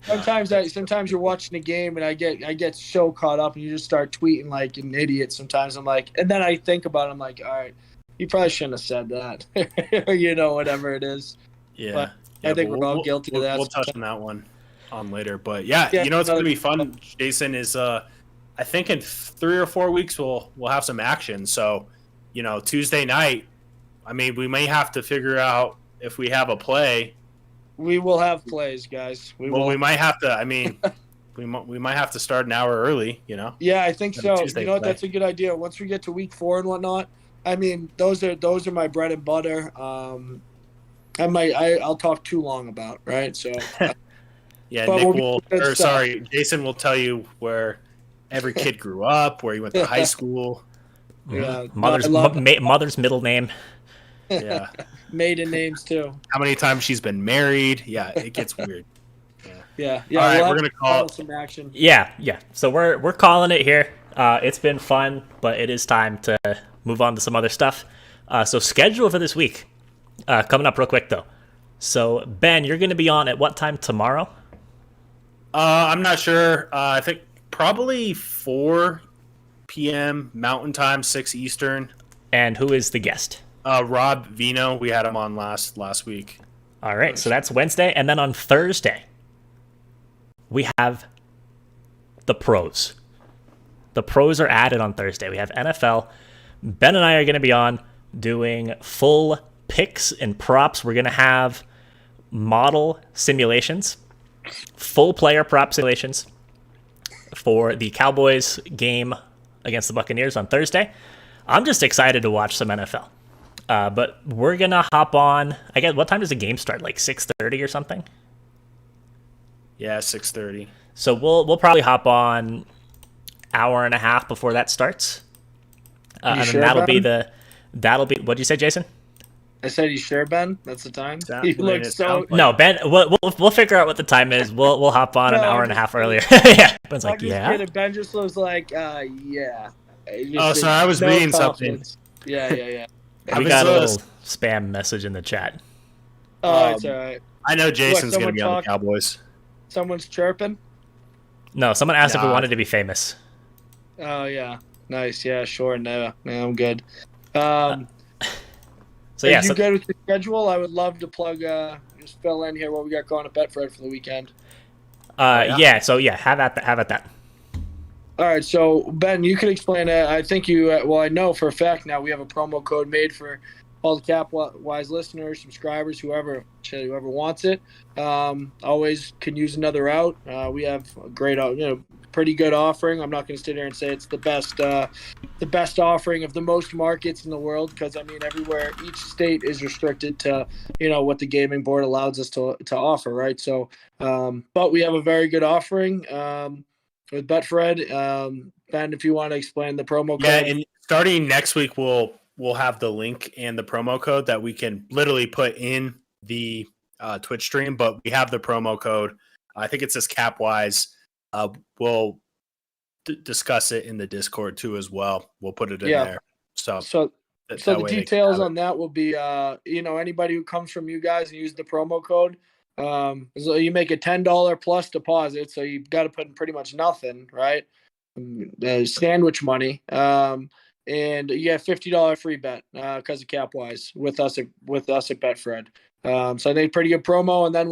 Sometimes you're watching a game and I get so caught up and you just start tweeting like an idiot. Sometimes I'm like, and then I think about it. I'm like, all right, you probably shouldn't have said that, or whatever it is. Yeah, but I think we're all guilty of that. We'll touch on that one later. But it's going to be fun. Jason is I think in 3 or 4 weeks we'll have some action. So Tuesday night I mean, we may have to figure out if we have a play. We will have plays, guys. We might have to. I mean, we might have to start an hour early. Yeah, I think so. Tuesday You know what? play. That's a good idea. Once we get to week 4 and whatnot, I mean, those are my bread and butter. I'll talk too long about, right? So. Yeah, But Jason will tell you where every kid grew up, where he went to high school. Yeah, Mother's middle name. Yeah. Maiden names too. How many times she's been married? Yeah, it gets weird. Yeah. All right, we're gonna call some action. Yeah. So we're calling it here. It's been fun, but it is time to move on to some other stuff. So schedule for this week. Coming up real quick though. So Ben, you're going to be on at what time tomorrow? I'm not sure. I think probably 4 p.m. Mountain Time, 6 Eastern. And who is the guest? Rob Vino. We had him on last week. All right, so that's Wednesday. And then on Thursday, we have the pros. The pros are added on Thursday. We have NFL. Ben and I are going to be on doing full picks and props. We're going to have model simulations, full player prop simulations for the Cowboys game against the Buccaneers on Thursday. I'm just excited to watch some NFL. But we're going to hop on. I guess, what time does the game start? Like 6:30 or something? Yeah, 6:30. So we'll probably hop on hour and a half before that starts. And sure, then that'll be what'd you say, Jason? I said, you sure, Ben? That's the time? You look so... No, Ben, we'll figure out what the time is. We'll hop on an hour and a half earlier. Yeah. Ben's like, yeah. Kidding. Ben just was like, yeah. Oh, sorry, I was reading something. Yeah. We got a little spam message in the chat. Oh, it's all right. I know Jason's going to be on the Cowboys. Someone's chirping? No, someone asked if we wanted to be famous. Oh, yeah. Nice. Yeah, sure. No, I'm good. So yeah, you good with the schedule? I would love to plug, just fill in here what we got going at Betfred for the weekend. Yeah. So yeah, have at that. All right, so Ben, you can explain it. I think I know for a fact now we have a promo code made for all the Capwise listeners, subscribers, whoever wants it. Always can use another out. We have a great, pretty good offering. I'm not going to sit here and say it's the best offering of the most markets in the world, because I mean everywhere, each state is restricted to what the gaming board allows us to offer, right? So, but we have a very good offering with Betfred. Ben, if you want to explain the promo code. Yeah, and starting next week, we'll have the link and the promo code that we can literally put in the Twitch stream, but we have the promo code. I think it says Capwise. We'll discuss it in the Discord too as well. We'll put it in there. So the details on that will be, anybody who comes from you guys and use the promo code, so you make a $10 plus deposit, so you've got to put in pretty much nothing, right? Sandwich money, and you get $50 free bet because of Capwise with us at Betfred. So I think pretty good promo, and then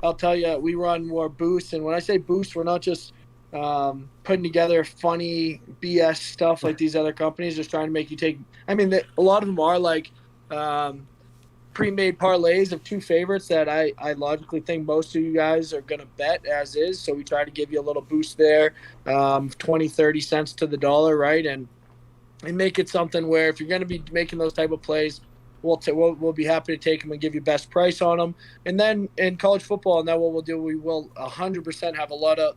I'll tell you, we run more boosts, and when I say boost, we're not just putting together funny BS stuff like these other companies, just trying to make you take. I mean, a lot of them are like pre-made parlays of two favorites that I logically think most of you guys are going to bet as is. So we try to give you a little boost there, 20, 30 cents to the dollar, right? And make it something where if you're going to be making those type of plays, we'll be happy to take them and give you best price on them. And then in college football, and then what we'll do, we will 100% have a lot of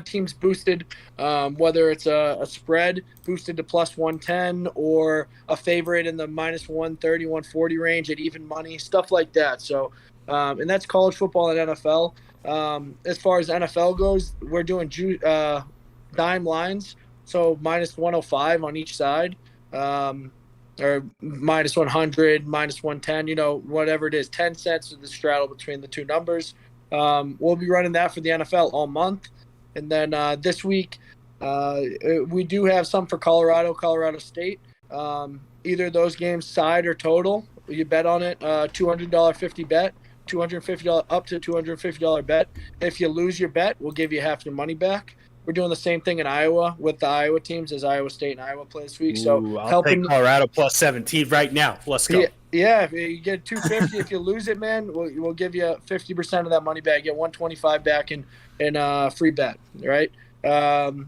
teams boosted, whether it's a spread boosted to plus 110 or a favorite in the minus 130, 140 range at even money, stuff like that. So, and that's college football and NFL. As far as NFL goes, we're doing dime lines, so minus 105 on each side, or minus 100, minus 110, whatever it is, 10 cents is the straddle between the two numbers. We'll be running that for the NFL all month. And then this week, we do have some for Colorado State. Either of those games, side or total. You bet on it, $200 50 bet, $250 up to $250 bet. If you lose your bet, we'll give you half your money back. we're doing the same thing in Iowa with the Iowa teams as Iowa State and Iowa play this week. So I'll helping take Colorado plus 17 right now. Let's go. Yeah, if you get 250, if you lose it, man, we'll give you 50% of that money back. Get 125 back in free bet, right? And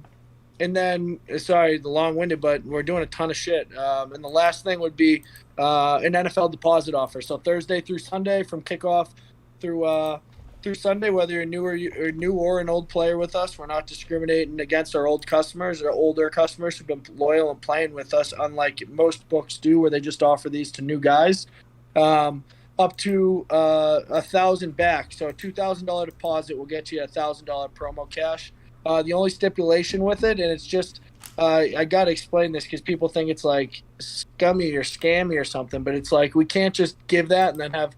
then, sorry, the long-winded, but we're doing a ton of shit. And the last thing would be an NFL deposit offer. So Thursday through Sunday, from kickoff through Sunday, whether you're new or an old player with us, we're not discriminating against our old customers or older customers who've been loyal and playing with us, unlike most books do, where they just offer these to new guys. Up to $1,000 back. So a $2,000 deposit will get you a $1,000 promo cash. The only stipulation with it, and it's just, I got to explain this because people think it's like scummy or scammy or something, but it's like we can't just give that and then have,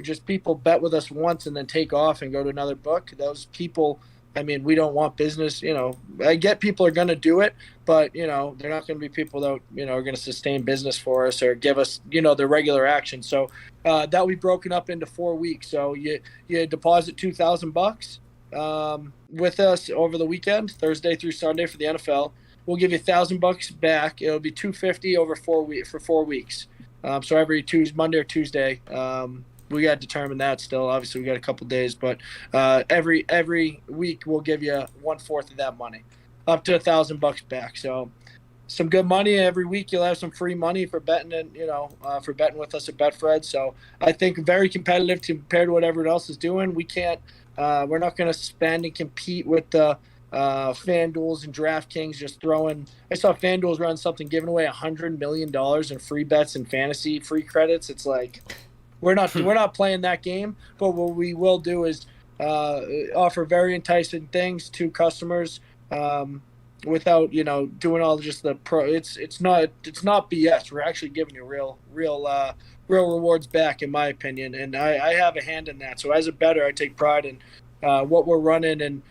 just people bet with us once and then take off and go to another book. Those people, I mean, we don't want business, I get people are going to do it, but, they're not going to be people that, are going to sustain business for us or give us, the regular action. So that will be broken up into 4 weeks. So you deposit $2,000 with us over the weekend, Thursday through Sunday for the NFL. We'll give you $1,000 back. It'll be $250 over 4 weeks. So every Monday or Tuesday, we got to determine that still. Obviously, we got a couple days, but every week we'll give you 1/4 of that money, up to $1,000 back. So some good money every week. You'll have some free money for betting and for betting with us at Betfred. So I think very competitive compared to what everyone else is doing. We can't. We're not going to spend and compete with the FanDuels and DraftKings just throwing. I saw FanDuel's run something giving away $100 million in free bets and fantasy free credits. It's like we're not playing that game. But what we will do is offer very enticing things to customers without doing all just the pro. It's not BS. We're actually giving you real rewards back, in my opinion, and I have a hand in that. So as a bettor, I take pride in what we're running and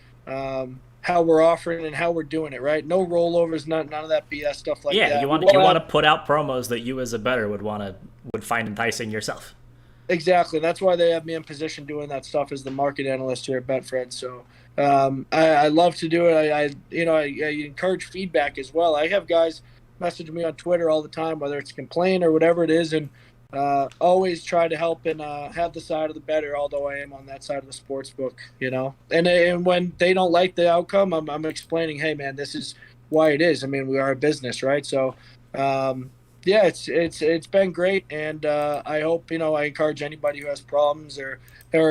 how we're offering and how we're doing it. Right? No rollovers, none of that BS stuff like that. Yeah, you want to put out promos that you as a bettor would find enticing yourself. Exactly. That's why they have me in position doing that stuff as the market analyst here at Betfred. So I love to do it. I encourage feedback as well. I have guys message me on Twitter all the time, whether it's a complaint or whatever it is, and always try to help and have the side of the bettor, although I am on that side of the sports book, And when they don't like the outcome, I'm explaining, hey, man, this is why it is. I mean, we are a business, right? So, yeah, it's been great, and I hope I encourage anybody who has problems or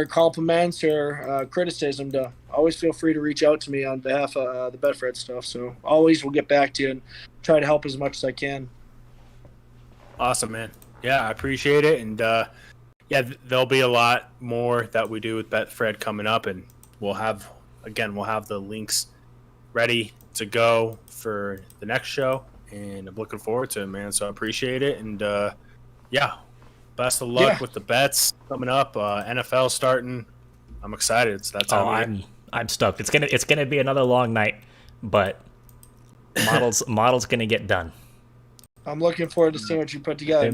compliments or criticism to always feel free to reach out to me on behalf of the Betfred stuff. So always we'll get back to you and try to help as much as I can. Awesome, man. Yeah, I appreciate it, and there'll be a lot more that we do with Betfred coming up, and we'll have the links ready to go for the next show. And I'm looking forward to it, man. So I appreciate it. And, best of luck with the bets coming up. NFL starting. I'm excited. It's that time. I'm stoked. It's gonna be another long night, but model's gonna get done. I'm looking forward to seeing what you put together.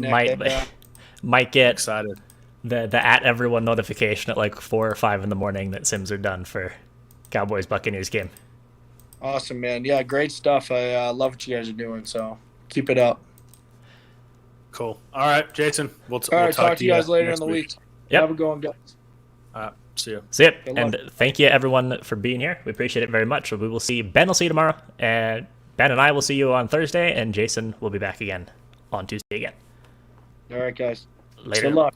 Might get excited. The at everyone notification at like 4 or 5 in the morning that Sims are done for Cowboys Buccaneers game. Awesome, man. Yeah, great stuff. I love what you guys are doing, so keep it up. Cool. All right, Jason. We'll talk to you guys later in the week. Yep. Have a good one, guys. See you. And thank you, everyone, for being here. We appreciate it very much. We will see Ben will see you tomorrow, and Ben and I will see you on Thursday, and Jason will be back again on Tuesday again. All right, guys. Later. Good luck.